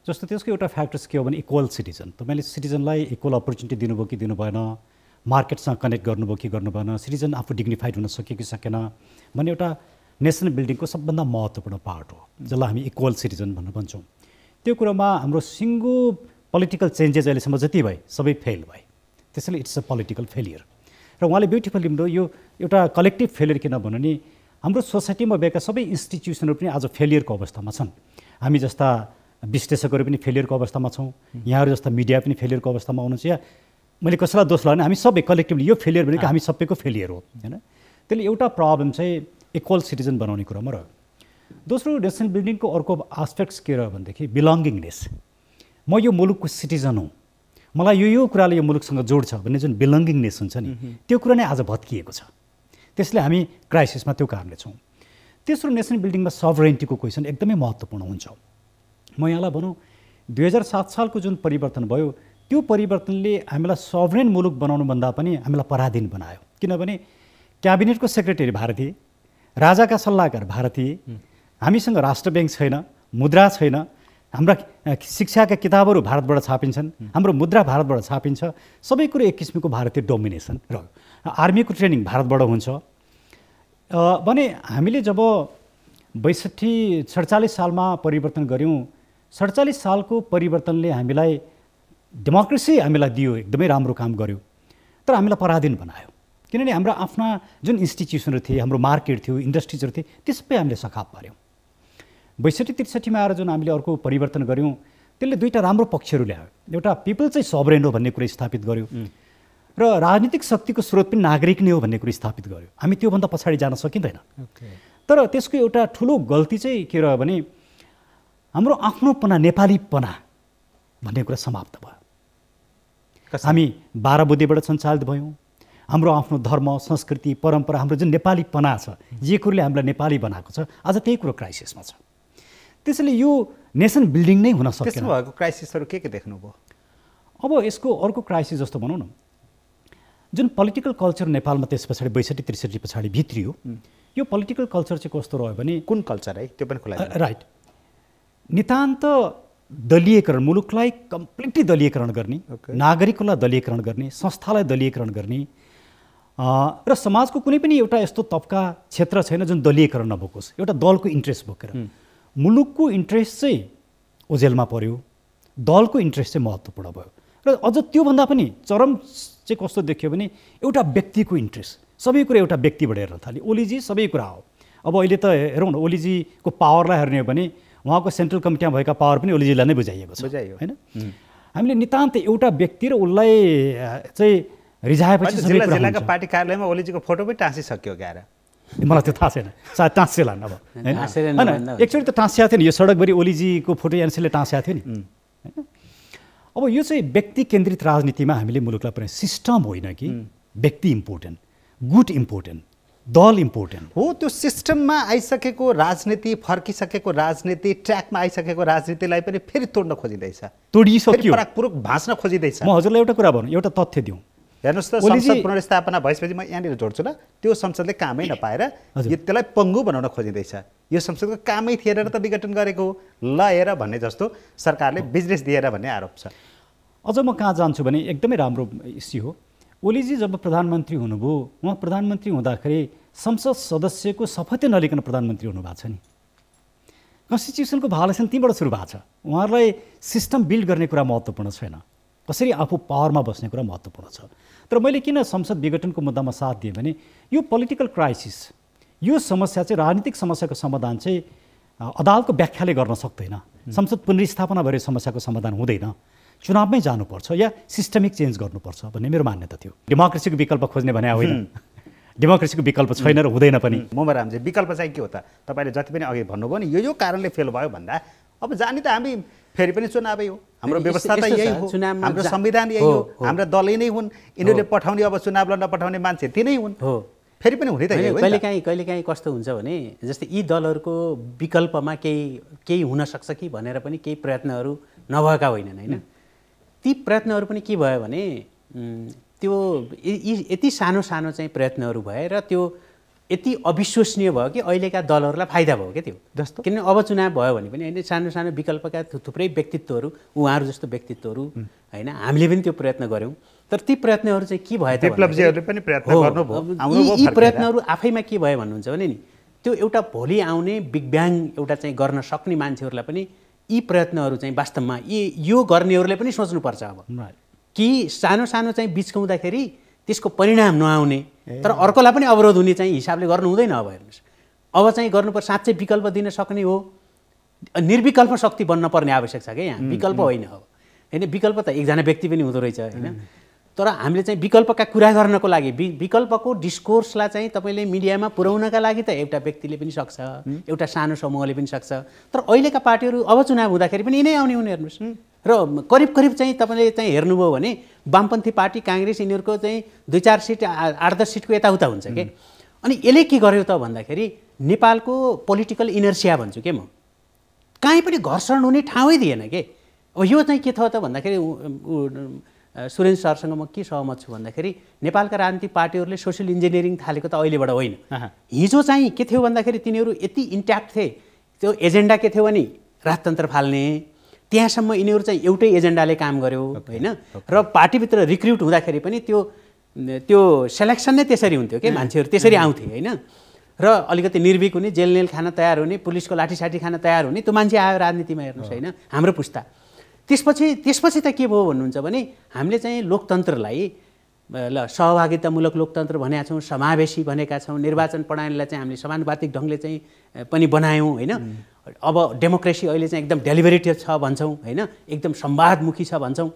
जस्तो त्यसको एउटा फ्याक्टर्स के हो भने इक्वल सिटिजन। तपाईँले सिटिजनलाई इक्वल अपर्च्युनिटी दिनुभयो कि दिनु भएन, मार्केटसँग कनेक्ट गर्नुभयो कि गर्नु भएन, सिटिजन आफू डिग्निफाइड हुन सक्यो कि सकेन भन्ने एउटा नेसन बिल्डिङको सबभन्दा महत्त्वपूर्ण पार्ट हो, जसलाई हामी इक्वल सिटिजन भनेर भन्छौँ। त्यो कुरोमा हाम्रो सिङ्गो पोलिटिकल चेन्जेस अहिलेसम्म जति भए सबै फेल भए, त्यसैले इट्स अ पोलिटिकल फेलियर। र उहाँले ब्युटिफुल्ली भन्नुभयो यो एउटा कलेक्टिभ फेलियर किन भन्नु नि हाम्रो सोसाइटीमा भएका सबै इन्स्टिट्युसनहरू पनि आज फेलियरको अवस्थामा छन्। हामी जस्ता विश्लेषकहरू पनि फेलियरको अवस्थामा छौँ, यहाँहरू जस्ता मिडिया पनि फेलियरको अवस्थामा हुनुहुन्छ। या मैले कसैलाई दोष लगाएन, हामी सबै कलेक्टिभली यो फेलियर भनेको हामी सबैको फेलियर हो होइन। त्यसले एउटा प्रब्लम चाहिँ इक्वल सिटिजन बनाउने कुरामा रह्यो। दोस्रो नेसन बिल्डिङको अर्को आस्पेक्ट्स के रह्यो भनेदेखि बिलोङ्गिङनेस। म यो मुलुकको सिटिजन हुँ, मलाई यो कुराले यो मुलुकसँग जोड्छ भन्ने जुन बिलोङ्गिङनेस हुन्छ नि त्यो कुरा नै आज भत्किएको छ। त्यसले हामी क्राइसिसमा त्यो कारणले छौँ। तेस्रो नेसन बिल्डिङमा सभरेन्टीको क्वेसन एकदमै महत्त्वपूर्ण हुन्छ। म यहाँलाई भनौँ 2007 सालको जुन परिवर्तन भयो त्यो परिवर्तनले हामीलाई सभरेन मुलुक बनाउनुभन्दा पनि हामीलाई पराधीन बनायो। किनभने क्याबिनेटको सेक्रेटरी भारतीय, राजाका सल्लाहकार भारतीय, हामीसँग राष्ट्र ब्याङ्क छैन, मुद्रा छैन, हाम्रा शिक्षाका किताबहरू भारतबाट छापिन्छन्, हाम्रो मुद्रा भारतबाट छापिन्छ, सबै कुरो एक किसिमको भारतीय डोमिनेसन रह्यो। आर्मीको ट्रेनिङ भारतबाट हुन्छ भने हामीले जब 47 सालमा परिवर्तन गऱ्यौँ, 47 सालको परिवर्तनले हामीलाई डेमोक्रेसी हामीलाई दियो, एकदमै राम्रो काम गर्यो, तर हामीलाई पराधीन बनायो। किनभने हाम्रा आफ्ना जुन इन्स्टिट्युसनहरू थिए, हाम्रो मार्केट थियो, इन्डस्ट्रिजहरू थिए, त्यो सबै हामीले सखाप पार्यौँ। 62-63 मा आएर जुन हामीले अर्को परिवर्तन गऱ्यौँ त्यसले दुईवटा राम्रो पक्षहरू ल्यायो। एउटा पिपल चाहिँ सबरेन हो भन्ने कुरा स्थापित गर्यो र राजनीतिक शक्तिको स्रोत पनि नागरिक नै हो भन्ने कुरा स्थापित गर्यो। हामी त्योभन्दा पछाडि जान सकिँदैन। तर त्यसको एउटा ठुलो गल्ती चाहिँ के रह्यो भने हाम्रो आफ्नोपना, नेपालीपना भन्ने कुरा समाप्त भयो। हामी 12 बुँदेबाट सञ्चालित भयौँ। हाम्रो आफ्नो धर्म, संस्कृति, परम्परा, हाम्रो जुन नेपालीपना छ, जे कुरोले हामीलाई नेपाली बनाएको छ, आज त्यही कुरो क्राइसिसमा छ। त्यसैले यो नेसन बिल्डिङ नै हुन सकेन। त्यसमा भएको क्राइसिसहरू के देख्नुभयो? अब यसको अर्को क्राइसिस जस्तो भनौँ न, जुन पोलिटिकल कल्चर नेपालमा त्यस पछाडि 62-63 पछाडि भित्रियो, यो पोलिटिकल कल्चर चाहिँ कस्तो रह्यो भने कुन कल्चर है त्यो पनि खुलाइ राइट, नितान्त दलीयकरण, मुलुकलाई कम्प्लिटली दलीयकरण गर्ने, नागरिकलाई दलीयकरण गर्ने, संस्थालाई दलीयकरण गर्ने र समाजको कुनै पनि एउटा यस्तो तबका क्षेत्र छैन जुन दलीयकरण नभोकोस्, एउटा दलको इन्ट्रेस्ट बोकेर। मुलुकको इन्ट्रेस्ट चाहिँ ओझेलमा पर्यो, दलको इन्ट्रेस्ट चाहिँ महत्त्वपूर्ण भयो। र अझ त्योभन्दा पनि चरम चाहिँ कस्तो देखियो भने एउटा व्यक्तिको इन्ट्रेस्ट, सबै कुरा एउटा व्यक्तिबाट हेर्न थाल्यो। ओलीजी सबै कुरा हो। अब अहिले त हेरौँ न, ओलीजीको पावरलाई हेर्ने हो भने उहाँको सेन्ट्रल कमिटीमा भएका पावर पनि ओलीजीलाई नै बुझाइएको छ होइन। हामीले नितान्त एउटा व्यक्ति र उसलाई चाहिँ रिझाएपछि जिल्लाका पार्टी कार्यालयमा ओलीजीको फोटो पनि टाँसिसक्यो क्यार, मलाई त्यो थाहा छैन, सायद टाँसेला अब होइन। एकचोटि त टाँसिएको थियो नि, यो सडकभरि ओलीजीको फोटो एनसीले टाँसिएको थियो नि होइन। अब यो चाहिँ व्यक्ति केन्द्रित राजनीतिमा हामीले मुलुकलाई पुऱ्याए। सिस्टम होइन कि व्यक्ति इम्पोर्टेन्ट, गुड इम्पोर्टेन्ट, दल इम्पोर्टेन्ट हो। त्यो सिस्टममा आइसकेको राजनीति, फर्किसकेको राजनीति, ट्र्याकमा आइसकेको राजनीतिलाई पनि फेरि तोड्न खोजिँदैछ, तोडिसक्यो, पराकपुरुक भाँच्न खोजिँदैछ। म हजुरलाई एउटा कुरा भनौँ, एउटा तथ्य दिउँ। हेर्नुहोस् त, संसद पुनर्स्थापना भएपछि म यहाँनिर जोड्छु ल, त्यो संसदले कामै नपाएर त्यसलाई पङ्गु बनाउन खोजिँदैछ। यो संसदको कामै थिएन र त विघटन गरेको ल हेर भन्ने जस्तो सरकारले बिजनेस दिएर भन्ने आरोप छ। अझ म कहाँ जान्छु भने एकदमै राम्रो इस्यु हो। ओलीजी जब प्रधानमन्त्री हुनुभयो, उहाँ प्रधानमन्त्री हुँदाखेरि संसद सदस्यको शपथै नलिकन प्रधानमन्त्री हुनुभएको छ नि। कन्स्टिट्युसनको भायोलेसन त्यहीँबाट सुरु भएको छ। उहाँहरूलाई सिस्टम बिल्ड गर्ने कुरा महत्त्वपूर्ण छैन, कसरी आफू पावरमा बस्ने कुरा महत्त्वपूर्ण छ। तर मैले किन संसद विघटनको मुद्दामा साथ दिएँ भने यो पोलिटिकल क्राइसिस, यो समस्या चाहिँ राजनीतिक समस्याको समाधान चाहिँ अदालतको व्याख्याले गर्न सक्दैन। संसद पुनर्स्थापना भएर समस्याको समाधान हुँदैन। चुनावमै जानुपर्छ या सिस्टमिक चेन्ज गर्नुपर्छ भन्ने मेरो मान्यता थियो। डेमोक्रेसीको विकल्प खोज्ने भने होइन, डेमोक्रेसीको विकल्प छैन र हुँदैन पनि। मोमरामजी विकल्प चाहिँ के हो त? तपाईँले जति पनि अघि भन्नुभयो नि यो कारणले फेल भयो भन्दा अब जाने त हामी फेरि पनि चुनावै हो, हाम्रो व्यवस्था त यही हो, हाम्रो संविधान यही हो, हाम्रा दलै नै हुन्, यिनीहरूले पठाउने अब चुनाव लड्न पठाउने मान्छे तिनै हुन्, फेरि पनि हुने त यही हो। कहिलेकाहीँ कस्तो हुन्छ भने जस्तै यी दलहरूको विकल्पमा केही हुन सक्छ कि भनेर पनि केही प्रयत्नहरू नभएका होइनन् होइन। ती प्रयत्नहरू पनि के भयो भने त्यो यति सानो सानो चाहिँ प्रयत्नहरू भए र त्यो यति अविश्वसनीय भयो कि अहिलेका दलहरूलाई फाइदा भयो क्या त्यो जस्तो। किनभने अब चुनाव भयो भने पनि होइन सानो सानो विकल्पका थुप्रै व्यक्तित्वहरू उहाँहरू जस्तो व्यक्तित्वहरू होइन हामीले पनि त्यो प्रयत्न गऱ्यौँ। तर ती प्रयत्नहरू चाहिँ के भयो त विप्लवजीहरूले पनि प्रयत्न गर्नुभयो। यी प्रयत्नहरू आफैमा के भयो भन्नुहुन्छ भने नि त्यो एउटा भोलि आउने बिग ब्याङ एउटा चाहिँ गर्न सक्ने मान्छेहरूलाई पनि यी प्रयत्नहरू चाहिँ वास्तवमा यो गर्नेहरूले पनि सोच्नुपर्छ अब कि सानो सानो चाहिँ बिच्काउँदाखेरि त्यसको परिणाम नआउने तर अर्कोलाई पनि अवरोध हुने चाहिँ हिसाबले गर्नु हुँदैन। अब हेर्नुहोस् अब चाहिँ गर्नुपर्छ साँच्चै विकल्प दिन सक्ने हो, निर्विकल्प शक्ति बन्न पर्ने आवश्यक छ क्या यहाँ, विकल्प होइन। अब होइन विकल्प त एकजना व्यक्ति पनि हुँदो रहेछ होइन, तर हामीले चाहिँ विकल्पका कुरा गर्नको लागि विकल्पको डिस्कोर्सलाई चाहिँ तपाईँले मिडियामा पुर्याउनका लागि त एउटा व्यक्तिले पनि सक्छ, एउटा सानो समूहले पनि सक्छ। तर अहिलेका पार्टीहरू अब चुनाव हुँदाखेरि पनि यिनै आउने हुने हेर्नुहोस् र करिब चाहिँ तपाईँले चाहिँ हेर्नुभयो भने वामपन्थी पार्टी काङ्ग्रेस यिनीहरूको चाहिँ 2-4 सिट 8-10 सिटको यताउता हुन्छ के। अनि यसले के गर्यो त भन्दाखेरि नेपालको पोलिटिकल इनर्सिया भन्छु के म, कहीँ पनि घर्षण हुने ठाउँै दिएन के। अब यो चाहिँ के थियो त भन्दाखेरि सुरेन्द्र सरसँग म के सहमत छु भन्दाखेरि नेपालका राजनीतिक पार्टीहरूले सोसियल इन्जिनियरिङ थालेको त अहिलेबाट होइन। हिजो चाहिँ के थियो भन्दाखेरि तिनीहरू यति इन्ट्याक्ट थिए, त्यो एजेन्डा के थियो भने राजतन्त्र फाल्ने, त्यहाँसम्म यिनीहरू चाहिँ एउटै एजेन्डाले काम गर्यो होइन। र पार्टीभित्र रिक्रुट हुँदाखेरि पनि त्यो सेलेक्सन नै त्यसरी हुन्थ्यो कि मान्छेहरू त्यसरी आउँथे होइन। र अलिकति निर्भीक हुने, जेलनेल खान तयार हुने, पुलिसको लाठीसाठी खान तयार हुने त्यो मान्छे आयो राजनीतिमा हेर्नुहोस् होइन हाम्रो पुस्ता। त्यसपछि त के भयो भन्नुहुन्छ भने हामीले चाहिँ लोकतन्त्रलाई सहभागितामूलक लोकतन्त्र भनेका छौँ, समावेशी भनेका छौँ, निर्वाचन प्रणालीलाई चाहिँ हामीले समानुपातिक ढङ्गले चाहिँ पनि बनायौँ होइन। अब डेमोक्रेसी अहिले चाहिँ एकदम डेलिबरेटिभ छ भन्छौँ होइन, एकदम संवादमुखी छ भन्छौँ।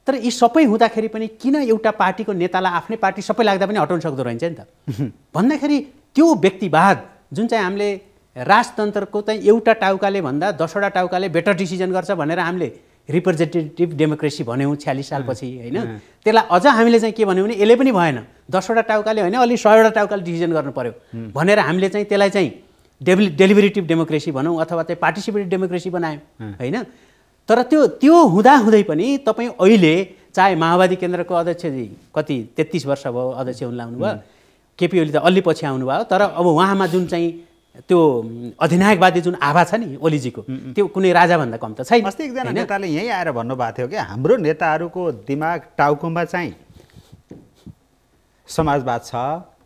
तर यी सबै हुँदाखेरि पनि किन एउटा पार्टीको नेतालाई आफ्नै पार्टी सबै लाग्दा पनि हटाउन सक्दो रहेछ नि त भन्दाखेरि त्यो व्यक्तिवाद जुन चाहिँ हामीले राजतन्त्रको चाहिँ एउटा टाउकाले भन्दा 10वटा टाउकाले बेटर डिसिजन गर्छ भनेर हामीले रिप्रेजेन्टेटिभ डेमोक्रेसी भन्यौँ 46 सालपछि होइन। त्यसलाई अझ हामीले चाहिँ के भन्यौँ भने यसले पनि भएन, 10वटा टाउकाले होइन अलि 100वटा टाउकाले डिसिजन गर्नु पर्यो भनेर हामीले चाहिँ त्यसलाई चाहिँ डेलिबरेटिभ डेमोक्रेसी भनौँ अथवा चाहिँ पार्टिसिपेटिभ डेमोक्रेसी बनायौँ होइन। तर त्यो हुँदाहुँदै पनि तपाईँ अहिले चाहे माओवादी केन्द्रको अध्यक्षजी कति 33 वर्ष भयो अध्यक्ष हुन लाग्नु भयो, केपी ओली त अलि पछि आउनुभयो, तर अब उहाँमा जुन चाहिँ त्यो अधिनायकवादी जुन आभा छ नि ओलीजीको त्यो कुनै राजाभन्दा कम त छैन। अस्ति एकजना नेताले यहीँ आएर भन्नुभएको थियो कि हाम्रो नेताहरूको दिमाग टाउकोमा चाहिँ समाजवाद छ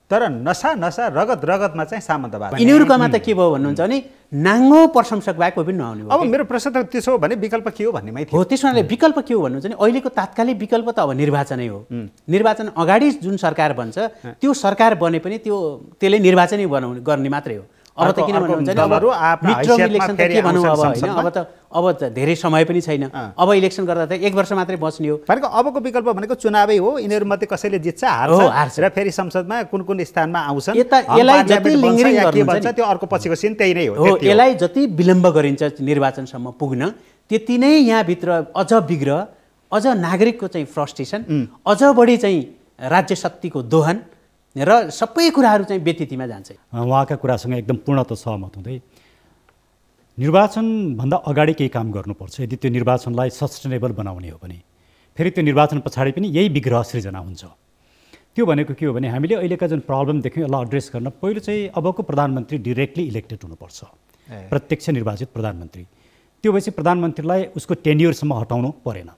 तर नसा रगतमा चाहिँ सामन्तवाद। यिनीहरूकोमा त के भयो भन्नुहुन्छ भने नाङ्गो प्रशंसक बाहेक कोही पनि नआउने भयो। अब मेरो प्रश्न त त्यसो हो भने विकल्प के हो भन्नेमै थियो। हो त्यसमा विकल्प के हो भन्नुहुन्छ भने अहिलेको तात्कालिक विकल्प त अब निर्वाचनै हो। निर्वाचन अगाडि जुन सरकार बन्छ त्यो सरकार बने पनि त्यसले निर्वाचनै गर्ने मात्रै हो। अब त किन भन्नुहुन्छ भने इलेक्सन त के भनौँ अब होइन, अब त धेरै समय पनि छैन, अब इलेक्सन गर्दा त 1 वर्ष मात्रै बच्ने हो। भनेको अबको विकल्प भनेको चुनावै हो, यिनीहरू मध्ये कसैले जित्छ हार्छ र फेरि संसदमा कुन स्थानमा आउँछन्, यसलाई जति लिङ्गरिङ गर्नुहुन्छ त्यो अर्को पछिको सिन त्यही नै हो। यसलाई जति विलम्ब गरिन्छ निर्वाचनसम्म पुग्न त्यति नै यहाँभित्र अझ बिग्र, अझ नागरिकको चाहिँ फ्रस्ट्रेसन, अझ बढी चाहिँ राज्य शक्तिको दोहन र सबै कुराहरू चाहिँ व्यतिथिमा जान्छ। उहाँका कुरासँग एकदम पूर्णतः सहमत हुँदै निर्वाचनभन्दा अगाडि केही काम गर्नुपर्छ यदि त्यो निर्वाचनलाई सस्टेनेबल बनाउने हो भने। फेरि त्यो निर्वाचन पछाडि पनि यही विग्रह सृजना हुन्छ। त्यो भनेको के हो भने हामीले अहिलेका जुन प्रब्लम देख्यौँ यसलाई एड्रेस गर्न पहिलो चाहिँ अबको प्रधानमन्त्री डिरेक्टली इलेक्टेड हुनुपर्छ, प्रत्यक्ष निर्वाचित प्रधानमन्त्री। त्यो भएपछि प्रधानमन्त्रीलाई उसको टेन्युरसम्म हटाउनु परेन,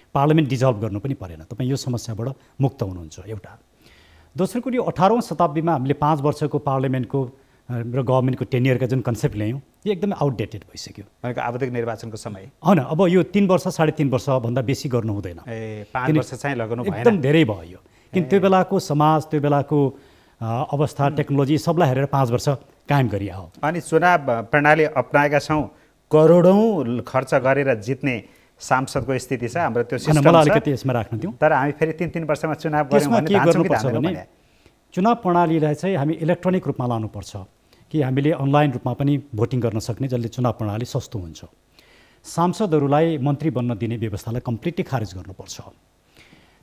पार्लियामेन्ट डिजल्भ गर्नु पनि परेन, तपाईँ यो समस्याबाट मुक्त हुनुहुन्छ एउटा। दोस्रो कुरो यो 18औं शताब्दीमा हामीले 5 वर्षको पार्लियामेन्टको र गभर्मेन्टको टेन्युरका जुन कन्सेप्ट ल्यायौँ यो एकदमै आउटडेटेड भइसक्यो। भनेको आवधिक निर्वाचनको समय होइन, अब यो 3 वर्ष 3.5 वर्षभन्दा बेसी गर्नु हुँदैन, 5 वर्ष चाहिँ लगाउनु भएन, एकदम धेरै भयो। किन त्यो बेलाको समाज, त्यो बेलाको अवस्था, टेक्नोलोजी सबलाई हेरेर 5 वर्ष कायम गरिया हो। अनि चुनाव प्रणाली अपनाएका छौँ, करोडौँ खर्च गरेर जित्ने सांसदको स्थिति छ हाम्रो त्यो मलाई सिस्टम अलिकति यसमा राख्न दिउँ। तर हामी फेरि 3 वर्षमा चुनाव गर्यौँ त्यसमा भने के धान्छौँ कि गर्नुपर्छ धान्दैनौँ भने भने चुनाव प्रणालीलाई चाहिँ हामी इलेक्ट्रोनिक रूपमा लानुपर्छ कि हामीले अनलाइन रूपमा पनि भोटिङ गर्न सक्ने, जसले चुनाव प्रणाली सस्तो हुन्छ। सांसदहरूलाई मन्त्री बन्न दिने व्यवस्थालाई कम्प्लिटली खारेज गर्नुपर्छ।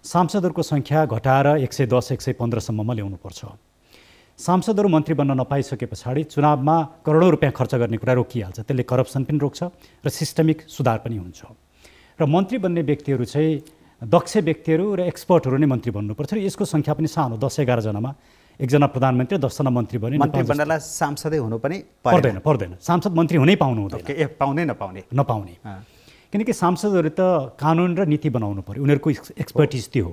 सांसदहरूको सङ्ख्या घटाएर 110 115सम्ममा ल्याउनुपर्छ। सांसदहरू मन्त्री बन्न नपाइसके पछाडि चुनावमा करोडौँ रुपियाँ खर्च गर्ने कुरा रोकिहाल्छ। त्यसले करप्सन पनि रोक्छ र सिस्टमिक सुधार पनि हुन्छ। र मन्त्री बन्ने व्यक्तिहरू चाहिँ दक्ष व्यक्तिहरू र एक्सपर्टहरू नै मन्त्री बन्नुपर्छ। र यसको सङ्ख्या पनि सानो, 10-11 जनामा एकजना प्रधानमन्त्री 10 जना मन्त्री बने। मन्त्री बन्नलाई सांसदै हुनु पनि पर्दैन। सांसद मन्त्री हुनै पाउनु हुँदैन। पाउने नपाउने। किनकि सांसदहरू त कानुन र नीति बनाउनु पर्यो, उनीहरूको एक्सपर्टिज त्यो हो।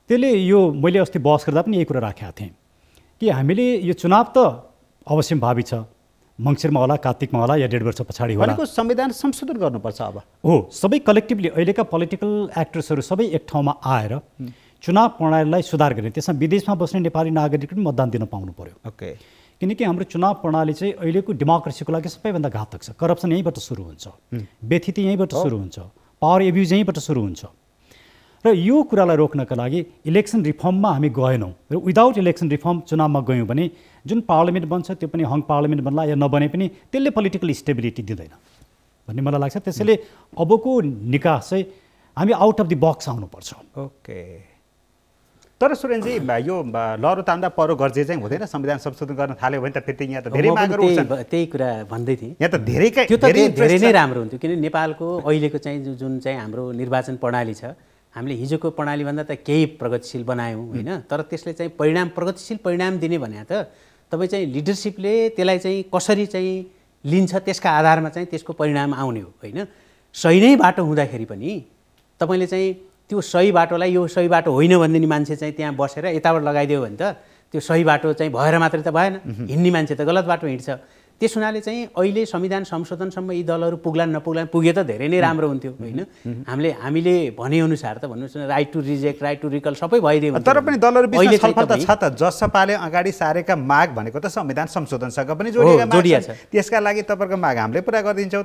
त्यसले यो मैले अस्ति बहस गर्दा पनि यही कुरा राखेका थिएँ कि हामीले यो चुनाव त अवश्य भावी छ, मङ्सिरमा होला, कार्तिकमा होला या 1.5 वर्ष पछाडि होला। भनेको संविधान संशोधन गर्नुपर्छ अब। हो, सबै कलेक्टिभली अहिलेका पोलिटिकल एक्टर्सहरू सबै एक ठाउँमा आएर चुनाव प्रणालीलाई सुधार गर्ने। त्यसमा विदेशमा बस्ने नेपाली नागरिक पनि मतदान दिन पाउनु पर्यो। ओके। किनकि हाम्रो चुनाव प्रणाली चाहिँ अहिलेको डेमोक्रेसीको लागि सबैभन्दा घातक छ। करप्सन यहीँबाट सुरु हुन्छ, व्यथिति यहीँबाट सुरु हुन्छ, पावर एब्युज यहीँबाट सुरु हुन्छ। र यो कुरालाई रोक्नका लागि इलेक्सन रिफर्ममा हामी गएनौँ र विदाउट इलेक्सन रिफर्म चुनावमा गयौँ भने जुन पार्लियामेन्ट बन्छ त्यो पनि हङ पार्लियामेन्ट बन्ला या नबने पनि त्यसले पोलिटिकल स्टेबिलिटी दिँदैन भन्ने मलाई लाग्छ। त्यसैले अबको निकास चाहिँ हामी आउट अफ द बक्स आउनुपर्छ। ओके। तर सुरेनजी यो लहरो तान्दा परो गर्जे चाहिँ हुँदैन? संविधान संशोधन गर्न थाल्यो भने त फेरि यहाँ त धेरै मागहरू उठ्छन्। त्यही कुरा भन्दै थिएँ। यहाँ त त्यो त धेरै नै राम्रो हुन्थ्यो। किनभने नेपालको अहिलेको चाहिँ जुन चाहिँ हाम्रो निर्वाचन प्रणाली छ, हामीले हिजोको प्रणालीभन्दा त केही प्रगतिशील बनायौँ होइन। तर त्यसले चाहिँ प्रगतिशील परिणाम दिने भने त तपाईँ चाहिँ लिडरसिपले त्यसलाई चाहिँ कसरी चाहिँ लिन्छ त्यसका आधारमा चाहिँ त्यसको परिणाम आउने हो होइन। सही नै बाटो हुँदाखेरि पनि तपाईँले चाहिँ त्यो सही बाटोलाई यो सही बाटो होइन भनिदिने मान्छे चाहिँ त्यहाँ बसेर यताबाट लगाइदियो भने त त्यो सही बाटो चाहिँ भएर मात्रै त भएन, हिँड्ने मान्छे त गलत बाटो हिँड्छ। त्यस हुनाले चाहिँ अहिले संविधान संशोधनसम्म यी दलहरू पुग्लान् पुगे त धेरै नै राम्रो हुन्थ्यो होइन। हामीले भनेअनुसार त भन्नुहोस् न, right to reject, right to recall सबै भइदियो। तर पनि दलहरू बिचमा छलफल त छ त। जसपाले अगाडि सारेका माग भनेको त संविधान संशोधनसँग पनि जोडिएका छ। त्यसका लागि तपाईँको माग हामीले पुरा गरिदिन्छौँ,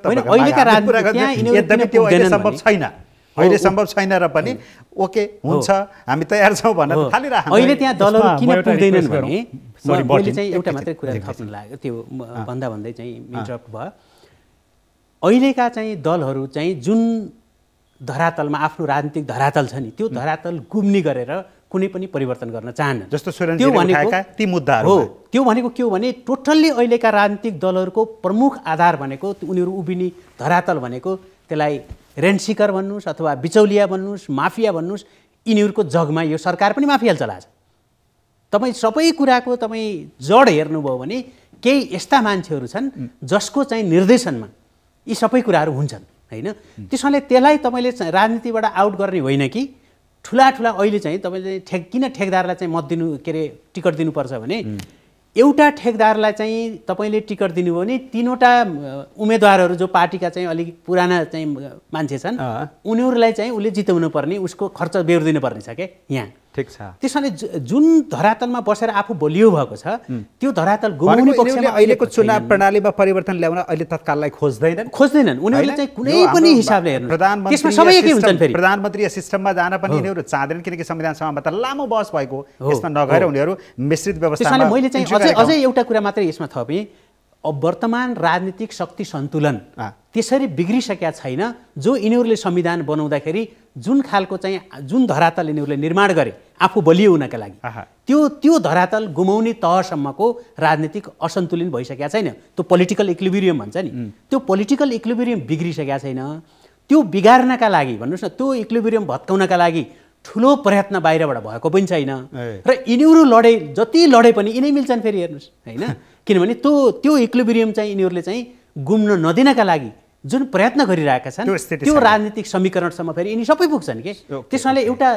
यद्यपि त्यो अहिले सम्भव छैन। अहिले सम्भव छैन र पनि ओके हुन्छ हामी तयार छौँ भन्न थालिरहेको। अहिले त्यहाँ दलहरू किन पुग्दैनन् भने मैले चाहिँ एउटा मात्रै कुरा थप्न लाग्यो, त्यो भन्दै चाहिँ इन्टरप्ट भयो। अहिलेका चाहिँ दलहरू चाहिँ जुन धरातलमा आफ्नो राजनीतिक धरातल छ नि, त्यो धरातल गुम्नी गरेर कुनै पनि परिवर्तन गर्न चाहन्न। जस्तो त्यो भनेको ती मुद्दाहरू हो। त्यो भनेको के हो भने टोटल्ली अहिलेका राजनीतिक दलहरूको प्रमुख आधार भनेको उनीहरू उभिने धरातल भनेको त्यसलाई रेन्ट सिकर भन्नुहोस् अथवा बिचौलिया भन्नुहोस्, माफिया भन्नुहोस्, यिनीहरूको जगमा यो सरकार पनि माफिया चलाछ। तपाईँ सबै कुराको तपाईँ जड हेर्नुभयो भने केही यस्ता मान्छेहरू छन् जसको चाहिँ निर्देशनमा यी सबै कुराहरू हुन्छन् होइन। त्यसैले त्यसलाई तपाईँले राजनीतिबाट आउट गर्ने होइन कि ठुला अहिले चाहिँ तपाईँले किन ठेकदारलाई चाहिँ मत दिनु के अरे टिकट दिनुपर्छ भने एउटा ठेकदारलाई चाहिँ तपाईँले टिकट दिनुभयो भने 3वटा उम्मेदवारहरू जो पार्टीका चाहिँ अलिक पुराना चाहिँ मान्छे छन् उनीहरूलाई चाहिँ उसले जिताउनु पर्ने, उसको खर्च बेहोरिदिनु पर्ने छ क्या यहाँ। ठिक छ। त्यसैले जुन धरातलमा बसेर आफू बलियो भएको छ त्यो धरातल गुमाउने पक्षमा अहिलेको चुनाव प्रणालीमा परिवर्तन ल्याउन अहिले तत्काललाई खोज्दैनन्। उनीहरूले चाहिँ कुनै पनि हिसाबले हेर्नु त्यसमा सबै एकै हुन्छन्। फेरि प्रधानमन्त्री सिस्टममा जान पनि यिनीहरू चाहँदैनन् किनकि संविधान सभामा त लामो बहस भएको, यसमा नगएर उनीहरू मिश्रित व्यवस्थामा। मैले चाहिँ अझै एउटा कुरा मात्रै यसमा थपेँ। अब वर्तमान राजनीतिक शक्ति सन्तुलन त्यसरी बिग्रिसकेका छैन जो यिनीहरूले संविधान बनाउँदाखेरि जुन खालको चाहिँ जुन धरातल यिनीहरूले निर्माण गरे आफू बलियो हुनका लागि त्यो धरातल गुमाउने तहसम्मको राजनीतिक असन्तुलन भइसकेका छैन। त्यो पोलिटिकल इक्विलिब्रियम भन्छ नि, त्यो पोलिटिकल इक्विलिब्रियम बिग्रिसकेका छैन। त्यो बिगार्नका लागि भन्नुहोस् न, त्यो इक्विलिब्रियम भत्काउनका लागि ठुलो प्रयत्न बाहिरबाट भएको पनि छैन। र यिनीहरू जति लडे पनि यिनै मिल्छन् फेरि हेर्नुहोस् होइन। किनभने त्यो इक्विलिब्रियम चाहिँ यिनीहरूले चाहिँ गुम्न नदिनका लागि जुन प्रयत्न गरिरहेका छन् त्यो राजनीतिक समीकरणसम्म फेरि यिनी सबै पुग्छन् कि। त्यसैले एउटा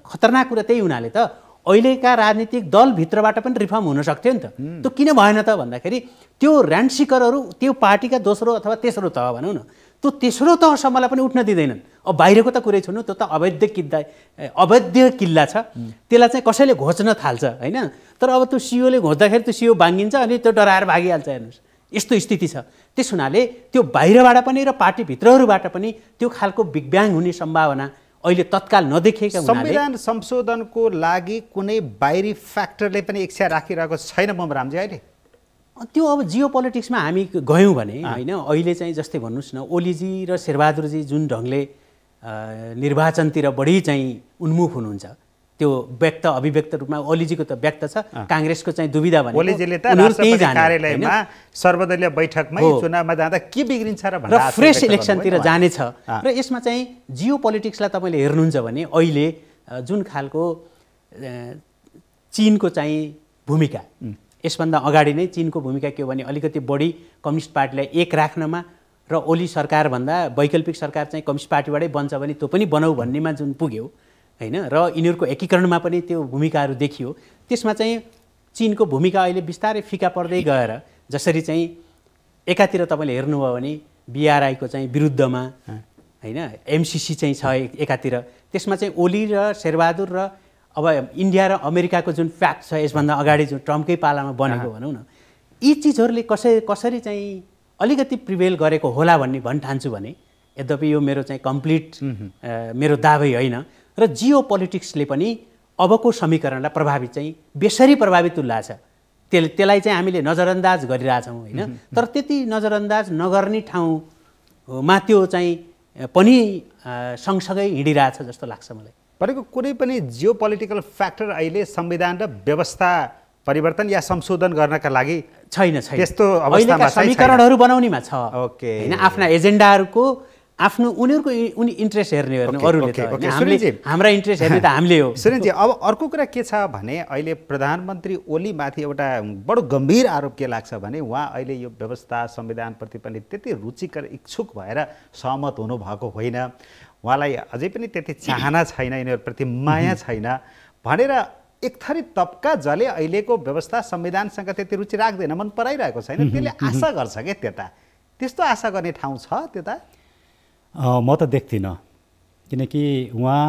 खतरनाक कुरा त्यही हुनाले त अहिलेका राजनीतिक दलभित्रबाट पनि रिफर्म हुन सक्थ्यो नि त। त्यो किन भएन त भन्दाखेरि त्यो ऱ्यान्ड सिकरहरू त्यो पार्टीका दोस्रो अथवा तेस्रो तह भनौँ न, त्यो तेस्रो तहसम्मलाई पनि उठ्न दिँदैनन्। अब बाहिरको त कुरै छोड्नु, त्यो त अवैध किल्ला छ, त्यसलाई चाहिँ कसैले घोच्न थाल्छ होइन। तर अब त्यो सिओले घोच्दाखेरि त्यो सिओ भाङ्गिन्छ अनि त्यो डराएर भागिहाल्छ हेर्नुहोस्। यस्तो स्थिति छ। त्यस हुनाले त्यो बाहिरबाट पनि र पार्टीभित्रहरूबाट पनि त्यो खालको बिग ब्याङ हुने सम्भावना अहिले तत्काल नदेखिएका हुनाले संविधान संशोधनको लागि कुनै बाहिरी फ्याक्टरले पनि इच्छा राखिरहेको छैन ममरामजी अहिले? त्यो अब जियो पोलिटिक्समा हामी गयौँ भने होइन, अहिले चाहिँ जस्तै भन्नुहोस् न, ओलीजी र शेरबहादुरजी जुन ढङ्गले निर्वाचनतिर बढी चाहिँ उन्मुख हुनुहुन्छ, त्यो व्यक्त अभिव्यक्त रूपमा ओलीजीको त व्यक्त छ, काङ्ग्रेसको चाहिँ दुविधा भने ओलीजीले त राष्ट्रपति कार्यालयमा सर्वदलीय बैठकमै चुनावमा जाँदा के बिग्रिन्छ र भनेर फ्रेस इलेक्सनतिर जानेछ। र यसमा चाहिँ जियो पोलिटिक्सलाई तपाईँले हेर्नुहुन्छ भने अहिले जुन खालको चीनको चाहिँ भूमिका, यसभन्दा अगाडि नै चीनको भूमिका के हो भने अलिकति बढी कम्युनिस्ट पार्टीलाई एक राख्नमा र ओली सरकारभन्दा वैकल्पिक सरकार चाहिँ कम्युनिस्ट पार्टीबाटै बन्छ भने त्यो पनि बनाऊ भन्नेमा जुन पुग्यो होइन, र यिनीहरूको एकीकरणमा पनि त्यो भूमिकाहरू देखियो। त्यसमा चाहिँ चीनको भूमिका अहिले बिस्तारै फिका पर्दै गएर जसरी चाहिँ एकातिर तपाईँले हेर्नुभयो भने बीआरआईको चाहिँ विरुद्धमा होइन एमसिसी चाहिँ छ एकातिर, त्यसमा चाहिँ ओली र शेरबहादुर र अब इन्डिया र अमेरिकाको जुन फ्याक्ट छ यसभन्दा अगाडि जुन ट्रम्पकै पालामा बनेको भनौँ न, यी चिजहरूले कसरी चाहिँ अलिकति प्रिभेल गरेको होला भन्ने ठान्छु भने, यद्यपि यो मेरो चाहिँ कम्प्लिट मेरो दाबै होइन, र जियो पोलिटिक्सले पनि अबको समीकरणलाई प्रभावित चाहिँ बेसरी प्रभावित तुल्याछ। त्यसलाई चाहिँ हामीले नजरअन्दाज गरिरहेछौँ होइन, तर त्यति नजरअन्दाज नगर्ने ठाउँमा त्यो चाहिँ पनि सँगसँगै हिँडिरहेछ जस्तो लाग्छ मलाई। भनेको कुनै पनि जियो पोलिटिकल फ्याक्टर अहिले संविधान र व्यवस्था परिवर्तन या संशोधन गर्नका लागि छैन। त्यस्तो अवस्थामा समीकरणहरू बनाउनेमा छ ओके होइन, आफ्ना एजेन्डाहरूको आफ्नो उनीहरूको इन्ट्रेस्ट हेर्ने अरूले त हाम्रा इन्ट्रेस्ट हेर्ने त हामीले हो। सुरेनजी, अब अर्को कुरा के छ भने अहिले प्रधानमन्त्री ओलीमाथि एउटा बडो गम्भीर आरोप के लाग्छ भने उहाँ अहिले यो व्यवस्था संविधानप्रति पनि त्यति रुचिकर इच्छुक भएर सहमत हुनुभएको होइन, उहाँलाई अझै पनि त्यति चाहना छैन, यिनीहरूप्रति माया छैन भनेर एक थरी तबका जसले अहिलेको व्यवस्था संविधानसँग त्यति रुचि राख्दैन, मन पराइरहेको छैन, त्यसले आशा गर्छ क्या त्यता। त्यस्तो आशा गर्ने ठाउँ छ त्यता? म त देख्दिनँ, किनकि उहाँ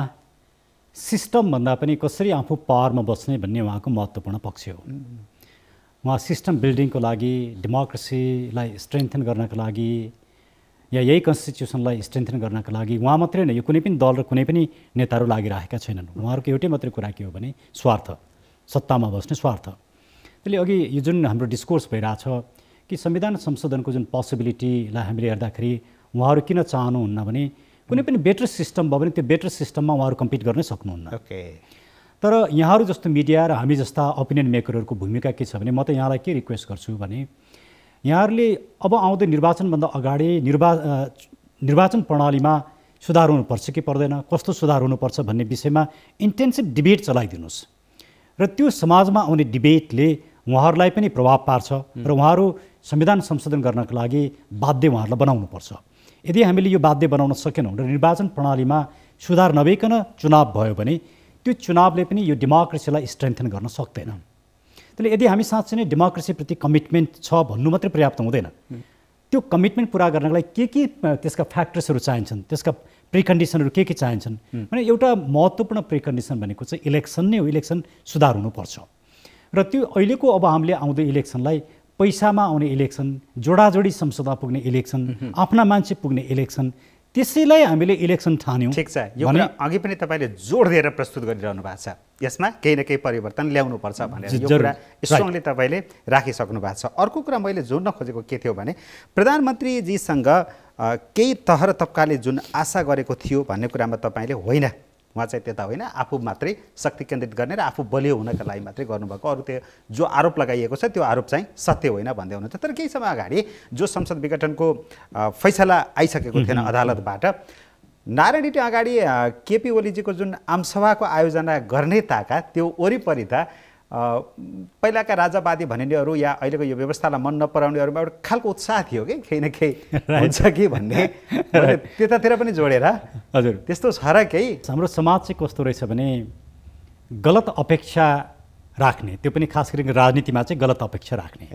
सिस्टमभन्दा पनि कसरी आफू पावरमा बस्ने भन्ने उहाँको महत्त्वपूर्ण पक्ष हो। उहाँ सिस्टम बिल्डिङको लागि, डेमोक्रेसीलाई स्ट्रेन्थन गर्नको लागि या यही कन्स्टिट्युसनलाई स्ट्रेन्थन गर्नका लागि उहाँ मात्रै होइन, यो कुनै पनि दल र कुनै पनि नेताहरू लागिरहेका छैनन्। उहाँहरूको एउटै मात्रै कुरा के हो भने स्वार्थ, सत्तामा बस्ने स्वार्थ। त्यसले अघि यो जुन हाम्रो डिस्कोर्स भइरहेछ कि संविधान संशोधनको जुन पोसिबिलिटीलाई हामीले हेर्दाखेरि उहाँहरू किन चाहनुहुन्न भने कुनै पनि बेटर सिस्टम भयो भने त्यो बेटर सिस्टममा उहाँहरू कम्पिट गर्नै सक्नुहुन्न। ओके, तर यहाँहरू जस्तो मिडिया र हामी जस्ता ओपिनियन मेकरहरूको भूमिका के छ भने म त यहाँलाई के रिक्वेस्ट गर्छु भने यहाँहरूले अब आउँदो निर्वाचनभन्दा अगाडि निर्वाचन प्रणालीमा सुधार हुनुपर्छ कि पर्दैन, कस्तो सुधार हुनुपर्छ भन्ने विषयमा इन्टेन्सिभ डिबेट चलाइदिनुहोस् र त्यो समाजमा आउने डिबेटले उहाँहरूलाई पनि प्रभाव पार्छ र उहाँहरू संविधान संशोधन गर्नका लागि बाध्य उहाँहरूलाई बनाउनुपर्छ। यदि हामीले यो बाध्य बनाउन सकेनौँ र निर्वाचन प्रणालीमा सुधार नभइकन चुनाव भयो भने त्यो चुनावले पनि यो डेमोक्रेसीलाई स्ट्रेन्थन गर्न सक्दैन। त्यसले यदि हामी साँच्चै नै डेमोक्रेसीप्रति कमिटमेन्ट छ भन्नु मात्रै पर्याप्त हुँदैन, त्यो कमिटमेन्ट पुरा गर्नका लागि के त्यसका फ्याक्टर्सहरू चाहिन्छन्, त्यसका प्रिकन्डिसनहरू के चाहिन्छन् भने एउटा महत्त्वपूर्ण प्रिकन्डिसन भनेको चाहिँ इलेक्सन नै हो। इलेक्सन सुधार हुनुपर्छ र त्यो अहिलेको अब हामीले आउँदो इलेक्सनलाई पैसामा आउने इलेक्सन, जोडाजोडी संसदमा पुग्ने इलेक्सन, आफ्ना मान्छे पुग्ने इलेक्सन, त्यसैलाई हामीले इलेक्सन ठान्यौँ। ठिक छ, यो कुरा अघि पनि तपाईँले जोड दिएर प्रस्तुत गरिरहनु भएको छ, यसमा केही न केही परिवर्तन ल्याउनुपर्छ भनेर यो कुरा स्ट्रङली तपाईँले राखिसक्नु भएको छ। अर्को कुरा मैले जोड्न खोजेको के थियो भने प्रधानमन्त्रीजीसँग केही तहर तबकाले जुन आशा गरेको थियो भन्ने कुरामा तपाईँले होइन, उहाँ चाहिँ त्यता होइन, आफू मात्रै शक्ति केन्द्रित गर्ने र आफू बलियो हुनका लागि मात्रै गर्नुभएको, अरू त्यो जो आरोप लगाइएको छ त्यो आरोप चाहिँ सत्य होइन भन्दै हुनुहुन्छ। तर केही समय अगाडि जो संसद विघटनको फैसला आइसकेको थिएन अदालतबाट, नारायण अगाडि केपी ओलीजीको जुन आमसभाको आयोजना गर्ने ताका त्यो वरिपरि त पहिलाका राजावादी भनिनेहरू या अहिलेको यो व्यवस्थालाई मन नपराउनेहरूमा एउटा खालको उत्साह थियो कि केही न केही हुन्छ कि भन्ने, त्यतातिर पनि जोडेर। हजुर, त्यस्तो छ र केही? हाम्रो समाज चाहिँ कस्तो रहेछ भने गलत अपेक्षा राख्ने, त्यो पनि खास गरी राजनीतिमा चाहिँ गलत अपेक्षा राख्ने।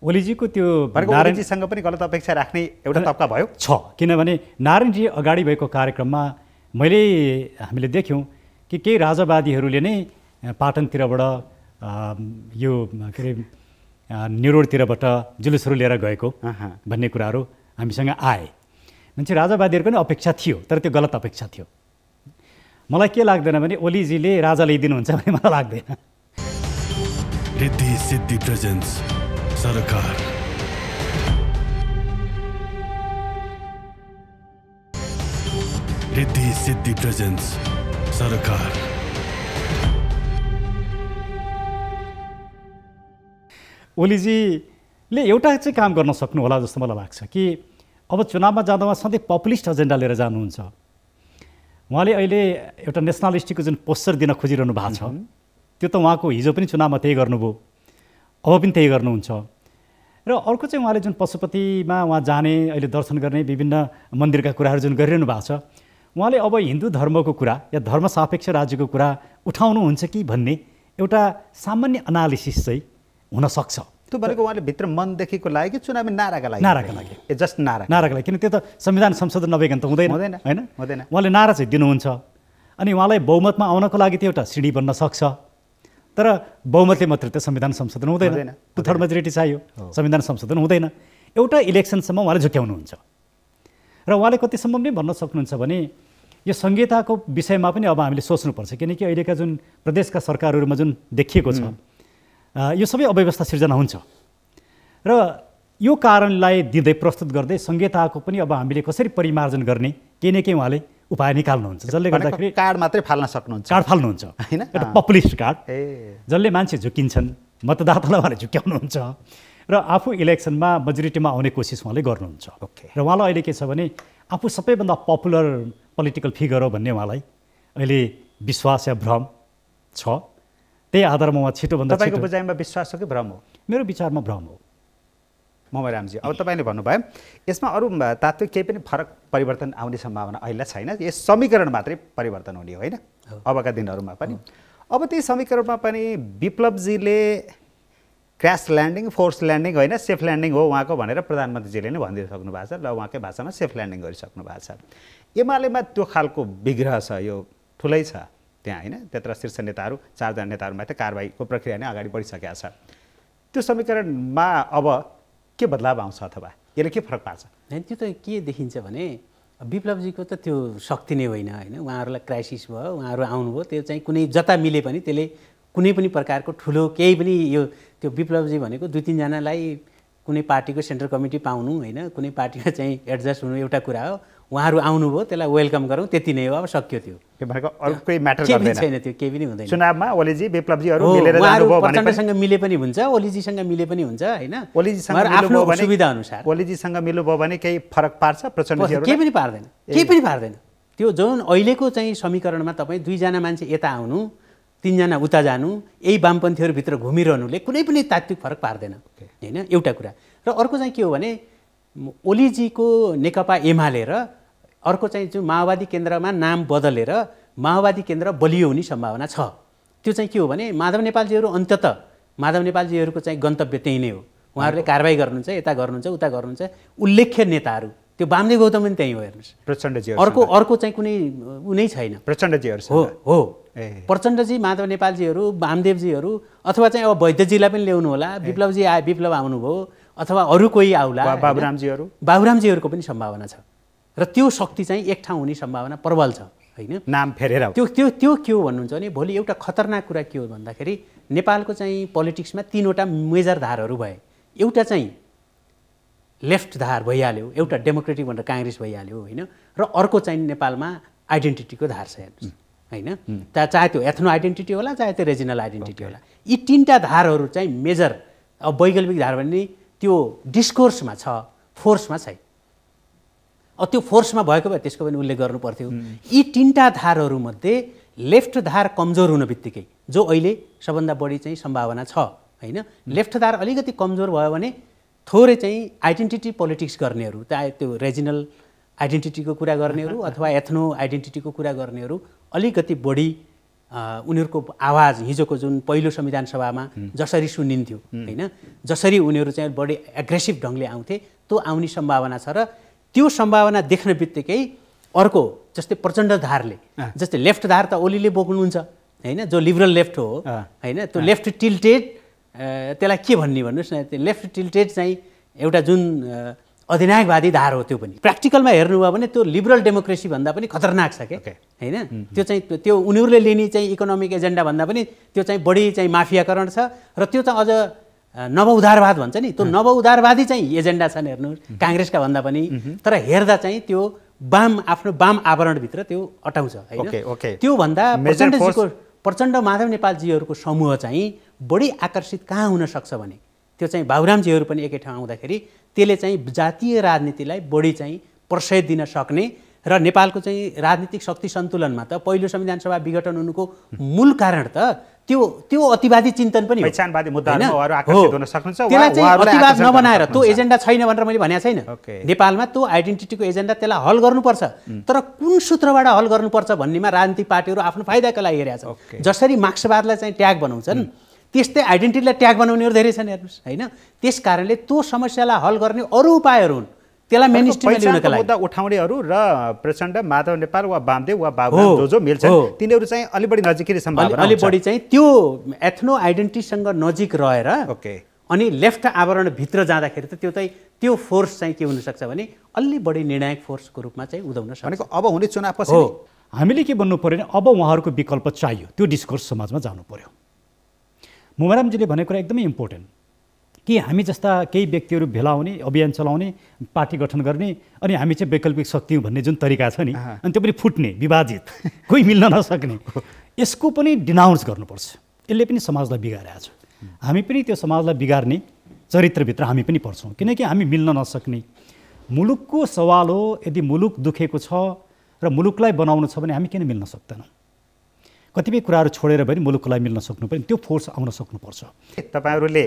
ओलीजीको त्यो नारायणजीसँग पनि गलत अपेक्षा राख्ने एउटा तबका भयो छ, किनभने नारायणजी अगाडि भएको कार्यक्रममा हामीले देख्यौँ कि केही राजावादीहरूले नै पाटनतिरबाट यो के अरे न्युरोडतिरबाट जुलुसहरू लिएर गएको भन्ने कुराहरू हामीसँग आए। मान्छे राजावादीहरूको पनि अपेक्षा थियो, तर त्यो गलत अपेक्षा थियो। मलाई के लाग्दैन भने ओलीजीले राजा ल्याइदिनुहुन्छ भन्ने मलाई लाग्दैन। रिद्धि सिद्धि प्रेजेन्स सरकार। रिद्धि सिद्धि प्रेजेन्स सरकार। ओलीजीले एउटा चाहिँ काम गर्न सक्नु होला जस्तो मलाई लाग्छ कि अब चुनावमा जाँदा उहाँ सधैँ पपुलिस्ट एजेन्डा लिएर जानुहुन्छ। उहाँले अहिले एउटा नेसनलिस्टको जुन पोस्चर दिन खोजिरहनु भएको छ, त्यो त उहाँको हिजो पनि चुनावमा त्यही गर्नुभयो, अब पनि त्यही गर्नुहुन्छ। र अर्को चाहिँ उहाँले जुन पशुपतिमा उहाँ जाने, अहिले दर्शन गर्ने, विभिन्न मन्दिरका कुराहरू जुन गरिरहनु भएको छ, उहाँले अब हिन्दू धर्मको कुरा या धर्म सापेक्ष राज्यको कुरा उठाउनुहुन्छ कि भन्ने एउटा सामान्य एनालिसिस चाहिँ हुनसक्छ। त्यो भनेको उहाँले भित्र मनदेखिको लागि कि चुनावी नाराका लागि? नाराका लागि। जस्ट नाराका लागि, किन त्यो त संविधान संशोधन नभइकन त हुँदैन होइन? हुँदैन। उहाँले नारा चाहिँ दिनुहुन्छ, अनि उहाँलाई बहुमतमा आउनको लागि त्यो एउटा सिडी बन्न सक्छ, तर बहुमतले मात्रै त संविधान संशोधन हुँदैन। 2/3 मेजोरिटी चाहियो, संविधान संशोधन हुँदैन। एउटा इलेक्सनसम्म उहाँले झुक्याउनुहुन्छ र उहाँले कतिसम्म पनि भन्न सक्नुहुन्छ भने यो संहिताको विषयमा पनि अब हामीले सोच्नुपर्छ, किनकि अहिलेका जुन प्रदेशका सरकारहरूमा जुन देखिएको छ यो सबै अव्यवस्था सिर्जना हुन्छ र यो कारणलाई दिँदै प्रस्तुत गर्दै संहिताको पनि अब हामीले कसरी परिमार्जन गर्ने केही न केही उहाँले उपाय निकाल्नुहुन्छ, जसले गर्दाखेरि कार्ड मात्रै फाल्न सक्नुहुन्छ। कार्ड फाल्नुहुन्छ हैन, एउटा पपुलिस्ट कार्ड, जसले मान्छे झुकिन्छन्, मतदातालाई उहाँले झुक्याउनुहुन्छ र आफू इलेक्सनमा मेजोरिटीमा आउने कोसिस उहाँले गर्नुहुन्छ। र उहाँलाई अहिले के छ भने आफू सबैभन्दा पपुलर पोलिटिकल फिगर हो भन्ने उहाँलाई अहिले विश्वास या भ्रम छ। त्यही आधारमा उहाँ छिटोभन्दा छिटो। तपाईँको बुझाइमा विश्वास हो कि भ्रम हो? मेरो विचारमा भ्रम हो। ममरामजी, अब तपाईँले भन्नुभयो यसमा अरू तात्विक केही पनि फरक परिवर्तन आउने सम्भावना अहिले छैन, यस समीकरण मात्रै परिवर्तन हुने हो होइन अबका दिनहरूमा पनि। अब त्यही समीकरणमा पनि विप्लवजीले क्र्यास ल्यान्डिङ, फोर्स ल्यान्डिङ होइन, सेफ ल्यान्डिङ हो उहाँको भनेर प्रधानमन्त्रीजीले नै भनिदिइसक्नु भएको छ र उहाँकै भाषामा सेफ ल्यान्डिङ गरिसक्नु भएको छ। एमालेमा त्यो खालको विग्रह छ, यो ठुलै छ त्यहाँ होइन, त्यत्र शीर्ष नेताहरू 4 जना नेताहरूमाथि कारबाहीको प्रक्रिया नै अगाडि बढिसकेको छ। त्यो समीकरणमा अब के बदलाव आउँछ अथवा यसले के फरक पार्छ? त्यो त के देखिन्छ भने विप्लवजीको त त्यो शक्ति नै होइन होइन, उहाँहरूलाई क्राइसिस भयो, उहाँहरू आउनुभयो, त्यो चाहिँ कुनै जता मिले पनि त्यसले कुनै पनि प्रकारको ठुलो केही पनि यो त्यो विप्लवजी भनेको 2-3 जनालाई कुनै पार्टीको सेन्ट्रल कमिटी पाउनु होइन, कुनै पार्टीमा चाहिँ एडजस्ट हुनु एउटा कुरा हो, उहाँहरू आउनुभयो त्यसलाई वेलकम गरौँ त्यति नै हो, अब सक्यो। त्यो भनेको अरू कोही म्याटर गर्दैन छैन, त्यो केही पनि हुँदैन। चुनावमा ओलीजी विप्लवजीहरू मिलेर जानुभयो भने प्रचण्डसँग मिले पनि हुन्छ, ओलीजीसँग मिले पनि हुन्छ होइन, ओलीजीसँग आफ्नो सुविधा अनुसार ओलीजीसँग मिल्नुभयो भने केही फरक पार्छ प्रचण्डजीहरू? केही पनि पार्दैन, केही पनि पार्दैन। त्यो जुन अहिलेको चाहिँ समीकरणमा तपाईँ 2 जना मान्छे यता आउनु, 3 जना उता जानु, यही वामपन्थीहरूभित्र घुमिरहनुले कुनै पनि तात्विक फरक पार्दैन होइन, एउटा कुरा। र अर्को चाहिँ के हो भने ओलीजीको नेकपा एमाले र अर्को चाहिँ जो माओवादी केन्द्रमा नाम बदलेर माओवादी केन्द्र बलियो हुने सम्भावना छ। त्यो चाहिँ के हो भने माधव नेपालजीहरू अन्ततः माधव नेपालजीहरूको चाहिँ गन्तव्य त्यही नै हो, उहाँहरूले कारबाही गर्नुहुन्छ, यता गर्नुहुन्छ, उता गर्नुहुन्छ, उल्लेख्य नेताहरू त्यो वामदेव गौतम पनि त्यही हो हेर्नुहोस्। प्रचण्डजी अर्को चाहिँ कुनै उनै छैन। प्रचण्डजीहरू हो प्रचण्डजी, माधव नेपालजीहरू, वामदेवजीहरू, अथवा चाहिँ अब वैद्यजीलाई पनि ल्याउनु होला, विप्लवजी विप्लव आउनुभयो, अथवा अरू कोही आउला, बाबुरामजीहरूको पनि सम्भावना छ। र त्यो शक्ति चाहिँ एक ठाउँ हुने सम्भावना प्रबल छ होइन, नाम फेरेर। त्यो के हो भन्नुहुन्छ भने भोलि एउटा खतरनाक कुरा के हो भन्दाखेरि नेपालको चाहिँ पोलिटिक्समा 3वटा मेजर धारहरू भए। एउटा चाहिँ लेफ्ट धार भइहाल्यो, एउटा डेमोक्रेटिक भनेर काङ्ग्रेस भइहाल्यो होइन, र अर्को चाहिँ नेपालमा आइडेन्टिटीको धार छ हेर्नुहोस् होइन, चाहे त्यो एथनो आइडेन्टिटी होला, चाहे त्यो रिजनल आइडेन्टिटी होला। यी 3टा धारहरू चाहिँ मेजर, अब वैकल्पिक धार भने त्यो डिस्कोर्समा छ, फोर्समा छैन। त्यो फोर्समा भएको भए त्यसको पनि उल्लेख गर्नु पर्थ्यो। यी 3टा धारहरूमध्ये लेफ्ट धार कमजोर हुन बित्तिकै, जो अहिले सबभन्दा बढी चाहिँ सम्भावना छ होइन, लेफ्ट धार अलिकति कमजोर भयो भने थोरै चाहिँ आइडेन्टिटी पोलिटिक्स गर्नेहरू, चाहे त्यो रिजनल आइडेन्टिटीको कुरा गर्नेहरू अथवा एथनो आइडेन्टिटीको कुरा गर्नेहरू अलिकति बढी उनीहरूको आवाज हिजोको जुन पहिलो संविधान सभामा जसरी सुनिन्थ्यो होइन, जसरी उनीहरू चाहिँ बढी एग्रेसिभ ढङ्गले आउँथे, त्यो आउने सम्भावना छ। र त्यो सम्भावना देख्न बित्तिकै अर्को जस्तै प्रचण्ड धारले, जस्तै लेफ्ट धार त ओलीले बोक्नुहुन्छ होइन, जो लिबरल लेफ्ट हो होइन, त्यो लेफ्ट टिल्टेड त्यसलाई के भन्ने भन्नुहोस् न, त्यो लेफ्ट टिल्टेड चाहिँ एउटा जुन अधिनायकवादी धार हो त्यो पनि प्र्याक्टिकलमा हेर्नुभयो भने त्यो लिबरल डेमोक्रेसी भन्दा पनि खतरनाक छ के हैन। त्यो चाहिँ त्यो उनीहरूले लिने चाहिँ इकोनोमिक एजेन्डा भन्दा पनि त्यो चाहिँ बढी चाहिँ माफियाकरण छ र त्यो चाहिँ अझ नव उदारवाद भन्छ नि, त्यो नव उदारवादी चाहिँ एजेन्डा छन् हेर्नुहोस् काङ्ग्रेसका भन्दा पनि। तर हेर्दा चाहिँ त्यो आफ्नो वाम आवरणभित्र त्यो अटाउँछ हैन। त्यो भन्दा प्रचण्ड माधव नेपालजीहरूको समूह चाहिँ बढी आकर्षित कहाँ हुन सक्छ भने त्यो चाहिँ बाबुरामजीहरू पनि एकै ठाउँ आउँदाखेरि त्यसले चाहिँ जातीय राजनीतिलाई बढी चाहिँ प्रशय दिन सक्ने र नेपालको चाहिँ राजनीतिक शक्ति सन्तुलनमा त पहिलो संविधान सभा विघटन हुनुको मूल कारण त त्यो अतिवादी चिन्तन पनि हो। पहिचानवादी मुद्दाहरुमा उहाँहरु आकर्षित हुन सक्नुहुन्छ, त्यसलाई चाहिँ अतिवाद नबनाएर त्यो एजेन्डा छैन भनेर मैले भनेको छैन। नेपालमा त्यो आइडेन्टिटीको एजेन्डा त्यसलाई हल गर्नुपर्छ, तर कुन सूत्रबाट हल गर्नुपर्छ भन्नेमा राजनीतिक पार्टीहरू आफ्नो फाइदाका लागि हेरेका छन्। जसरी मार्क्सवादलाई चाहिँ ट्याग बनाउँछन् त्यस्तै आइडेन्टिटीलाई ट्याग बनाउनेहरू धेरै छन् हेर्नुहोस् हैन। त्यस कारणले त्यो समस्यालाई हल गर्ने अरू उपायहरू हुन्, त्यसलाई मेनस्ट्रिममा ल्याउनका लागि मुद्दा उठाउनेहरू र प्रचण्ड माधव नेपाल वा वामदेव वा बाबुराम जो मिल्छन् तिनीहरू चाहिँ अलि बढी नजिकै सम्भावना अलि बढी चाहिँ त्यो एथनो आइडेन्टिटीसँग नजिक रहेर अनि लेफ्ट आवरण भित्र जाँदाखेरि त त्यो फोर्स चाहिँ के हुन सक्छ भने अलि बढी निर्णायक फोर्सको रूपमा चाहिँ उदाउन सक्छ। भनेको अब हुने चुनावपछि हामीले के भन्नु पर्यो भने अब उहाँहरूको विकल्प चाहियो, त्यो डिस्कोर्स समाजमा जानु पर्यो। मुमारामजीले भनेको कुरा एकदमै इम्पोर्टेन्ट कि हामी जस्ता केही व्यक्तिहरू भेला हुने, अभियान चलाउने, पार्टी गठन गर्ने अनि हामी चाहिँ वैकल्पिक शक्ति हौँ भन्ने जुन तरिका छ नि, अनि त्यो पनि फुट्ने, विभाजित, कोही मिल्न नसक्ने, यसको पनि डिनाउन्स गर्नुपर्छ। यसले पनि समाजलाई बिगारेको छ। हामी पनि त्यो समाजलाई बिगार्ने चरित्रभित्र हामी पनि पर्छौँ, किनकि हामी मिल्न नसक्ने। मुलुकको सवाल हो, यदि मुलुक दुखेको छ र मुलुकलाई बनाउनु छ भने हामी किन मिल्न सक्दैनौँ? कतिपय कुराहरू छोडेर पनि मुलुकलाई मिल्न सक्नु पनि त्यो फोर्स आउन सक्नुपर्छ। तपाईँहरूले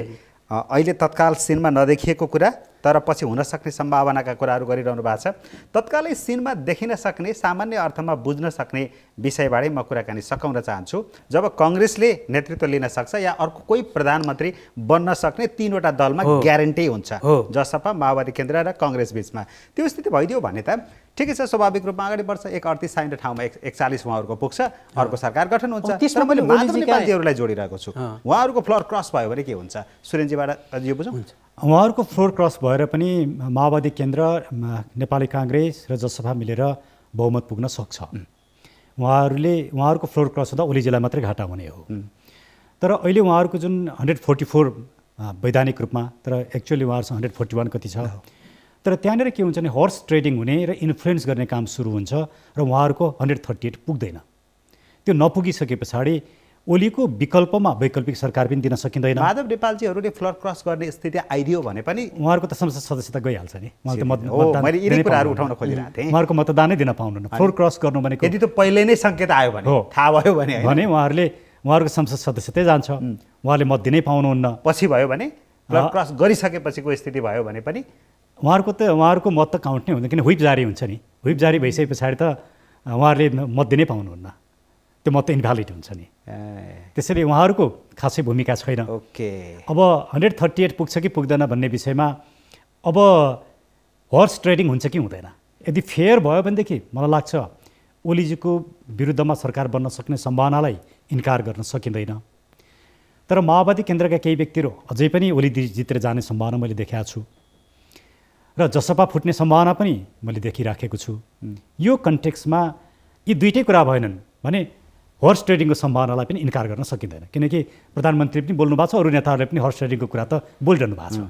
अहिले तत्काल सिनमा नदेखिएको कुरा तर पछि हुन सक्ने सम्भावनाका कुराहरू गरिरहनु भएको छ। तत्कालै सिनमा देखिन सक्ने, सामान्य अर्थमा बुझ्न सक्ने विषयबाटै म कुराकानी सकाउन चाहन्छु। जब कङ्ग्रेसले नेतृत्व लिन सक्छ या अर्को कोही प्रधानमन्त्री बन्न सक्ने तीनवटा दलमा ग्यारेन्टी हुन्छ, जसपा, माओवादी केन्द्र र कङ्ग्रेस बीचमा। त्यो स्थिति भइदियो भने त ठिकै छ, स्वाभाविक रूपमा अगाडि बढ्छ। 138 चाहिने ठाउँमा 141 उहाँहरूको पुग्छ, अर्को सरकार गठन हुन्छ। तर मैले माधव नेपालजीहरूलाई जोडिरहेको छु, उहाँहरूको फ्लोर क्रस भयो भने के हुन्छ? सुरेनजीबाट यो बुझौँ। उहाँहरूको फ्लोर क्रस भएर पनि माओवादी केन्द्र, नेपाली काङ्ग्रेस र जसपा मिलेर बहुमत पुग्न सक्छ। उहाँहरूको फ्लोर क्रस हुँदा ओलीजीलाई मात्रै घाटा हुने हो। तर अहिले उहाँहरूको जुन 144 वैधानिक रूपमा, तर एक्चुअली उहाँहरूसँग 141 कति छ। तर त्यहाँनिर के हुन्छ भने हर्स ट्रेडिङ हुने र इन्फ्लुएन्स गर्ने काम सुरु हुन्छ र उहाँहरूको 138 पुग्दैन। त्यो नपुगिसके पछाडि ओलीको विकल्पमा वैकल्पिक सरकार पनि दिन सकिँदैन। माधव नेपालजीहरूले फ्लोर क्रस गर्ने स्थिति आइदियो भने पनि उहाँहरूको त संसद सदस्यता गइहाल्छ नि। मैले यिनै कुराहरू उठाउन खोजिरहेको थिएँ। उहाँहरूको मतदानै दिन पाउनुहुन्न। फ्लोर क्रस गर्नु भनेको यदि त पहिले नै सङ्केत आयो भने, थाहा भयो भने उहाँहरूको संसद सदस्यतै जान्छ, उहाँले मत दिनै पाउनुहुन्न। पछि भयो भने फ्लोर क्रस गरिसकेपछिको स्थिति भयो भने पनि उहाँहरूको मत त काउन्ट नै हुँदैन, किन व्हिप जारी हुन्छ नि। व्हिप जारी भइसके पछाडि त उहाँहरूले मत दिनै पाउनुहुन्न, त्यो मत इन्भ्यालिड हुन्छ नि। त्यसैले उहाँहरूको खासै भूमिका छैन। अब 138 पुग्छ कि पुग्दैन भन्ने विषयमा अब हर्स ट्रेडिङ हुन्छ कि हुँदैन। यदि फेयर भयो भनेदेखि मलाई लाग्छ ओलीजीको विरुद्धमा सरकार बन्न सक्ने सम्भावनालाई इन्कार गर्न सकिँदैन। तर माओवादी केन्द्रका केही व्यक्तिहरू अझै पनि ओली जितेर जाने सम्भावना मैले देखाएको छु र जसपा फुट्ने सम्भावना पनि मैले देखिराखेको छु। यो कन्टेक्स्टमा यी दुईटै कुरा भएनन् भने हर्स ट्रेडिङको सम्भावनालाई पनि इन्कार गर्न सकिँदैन, किनकि प्रधानमन्त्री पनि बोल्नु भएको छ, अरू नेताहरूले पनि हर्स ट्रेडिङको कुरा त बोलिरहनु भएको छ।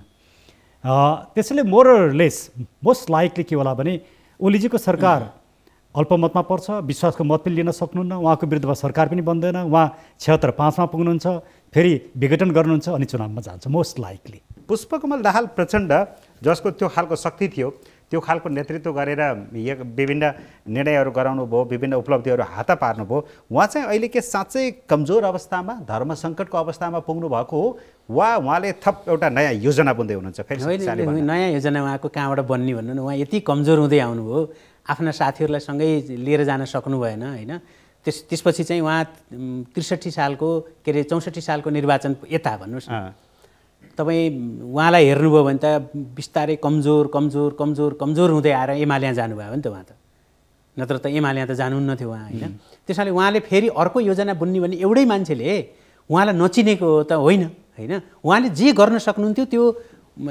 त्यसैले मोरलेस मोस्ट लाइकली के होला भने ओलीजीको सरकार अल्पमतमा पर्छ, विश्वासको मत पनि लिन सक्नुहुन्न, उहाँको विरुद्धमा सरकार पनि बन्दैन, उहाँ 76-5 मा पुग्नुहुन्छ, फेरि विघटन गर्नुहुन्छ अनि चुनावमा जान्छ मोस्ट लाइकली। पुष्पकमल दाहाल प्रचण्ड जसको त्यो खालको शक्ति थियो, त्यो खालको नेतृत्व गरेर विभिन्न निर्णयहरू गराउनु भयो, विभिन्न उपलब्धिहरू हात पार्नुभयो, उहाँ चाहिँ अहिले के साँच्चै कमजोर अवस्थामा, धर्म सङ्कटको अवस्थामा पुग्नु भएको हो वा उहाँले थप एउटा नयाँ योजना बुन्दै हुनुहुन्छ? नयाँ योजना उहाँको कहाँबाट बन्ने भन्नु न, उहाँ यति कमजोर हुँदै आउनुभयो, आफ्ना साथीहरूलाई सँगै लिएर जान सक्नु भएन होइन। त्यसपछि चाहिँ उहाँ 63 सालको के अरे 64 सालको निर्वाचन यता भन्नुहोस् न, तपाईँ उहाँलाई हेर्नुभयो भने त बिस्तारै कमजोर कमजोर कमजोर कमजोर हुँदै आएर एमाले जानुभयो भने त उहाँ त, नत्र त एमाले त जानुहुन्न थियो उहाँ होइन। त्यसैले उहाँले फेरि अर्को योजना बुन्ने भने एउटै मान्छेले उहाँलाई नचिनेको त होइन होइन उहाँले जे गर्न सक्नुहुन्थ्यो त्यो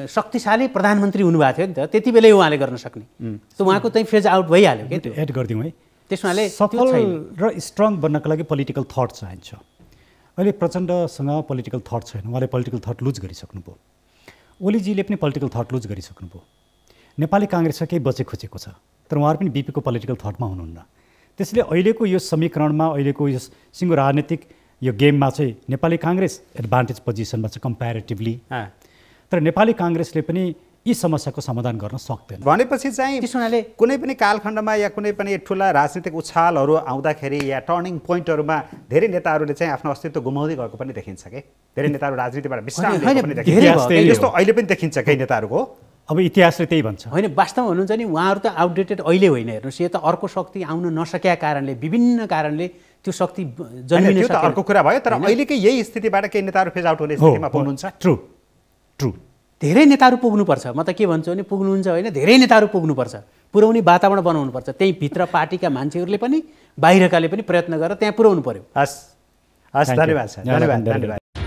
शक्तिशाली प्रधानमन्त्री हुनुभएको थियो नि त त्यति बेलै उहाँले गर्न सक्ने त उहाँको चाहिँ फेज आउट भइहाल्यो क्या त्यो एड गरिदिउँ है त्यसमाले सफल र स्ट्रङ बन्नको लागि पोलिटिकल थट चाहिन्छ अहिले प्रचण्डसँग पोलिटिकल थट छैन उहाँले पोलिटिकल थट लुज गरिसक्नुभयो ओलीजीले पनि पोलिटिकल थट लुज गरिसक्नुभयो नेपाली काङ्ग्रेसमा केही बचे खोजेको छ तर उहाँहरू पनि बिपीको पोलिटिकल थटमा हुनुहुन्न त्यसैले अहिलेको यो समीकरणमा अहिलेको यो सिङ्गो राजनीतिक यो गेममा चाहिँ नेपाली काङ्ग्रेस एडभान्टेज पोजिसनमा छ कम्पेरिटिभली तर नेपाली काङ्ग्रेसले पनि यी समस्याको समाधान गर्न सक्दैन भनेपछि चाहिँ त्यस हुनाले कुनै पनि कालखण्डमा या कुनै पनि ठुला राजनीतिक उछालहरू आउँदाखेरि या टर्निङ पोइन्टहरूमा धेरै नेताहरूले चाहिँ आफ्नो अस्तित्व गुमाउँदै गएको पनि देखिन्छ के धेरै नेताहरू राजनीतिबाट विश्राम लिएको पनि देखिन्छ यस्तो अहिले पनि देखिन्छ केही नेताहरूको अब इतिहासले त्यही भन्छ होइन वास्तवमा हुनुहुन्छ नि उहाँहरू त आउटडेटेड अहिले होइन हेर्नुहोस् यो त अर्को शक्ति आउन नसकेका कारणले विभिन्न कारणले त्यो शक्ति जन्मिन त्यो त अर्को कुरा भयो तर अहिलेकै यही स्थितिबाट केही नेताहरू फेज आउट हुने स्थितिमा पुग्नुहुन्छ ट्रु ट्रु धेरै नेताहरू पुग्नुपर्छ म त के भन्छु भने पुग्नुहुन्छ होइन धेरै नेताहरू पुग्नुपर्छ पुर्याउने वातावरण बनाउनुपर्छ त्यही भित्र पार्टीका मान्छेहरूले पनि बाहिरकाले पनि प्रयत्न गरेर त्यहाँ पुर्याउनु पर्यो हस् धन्यवाद सर धन्यवाद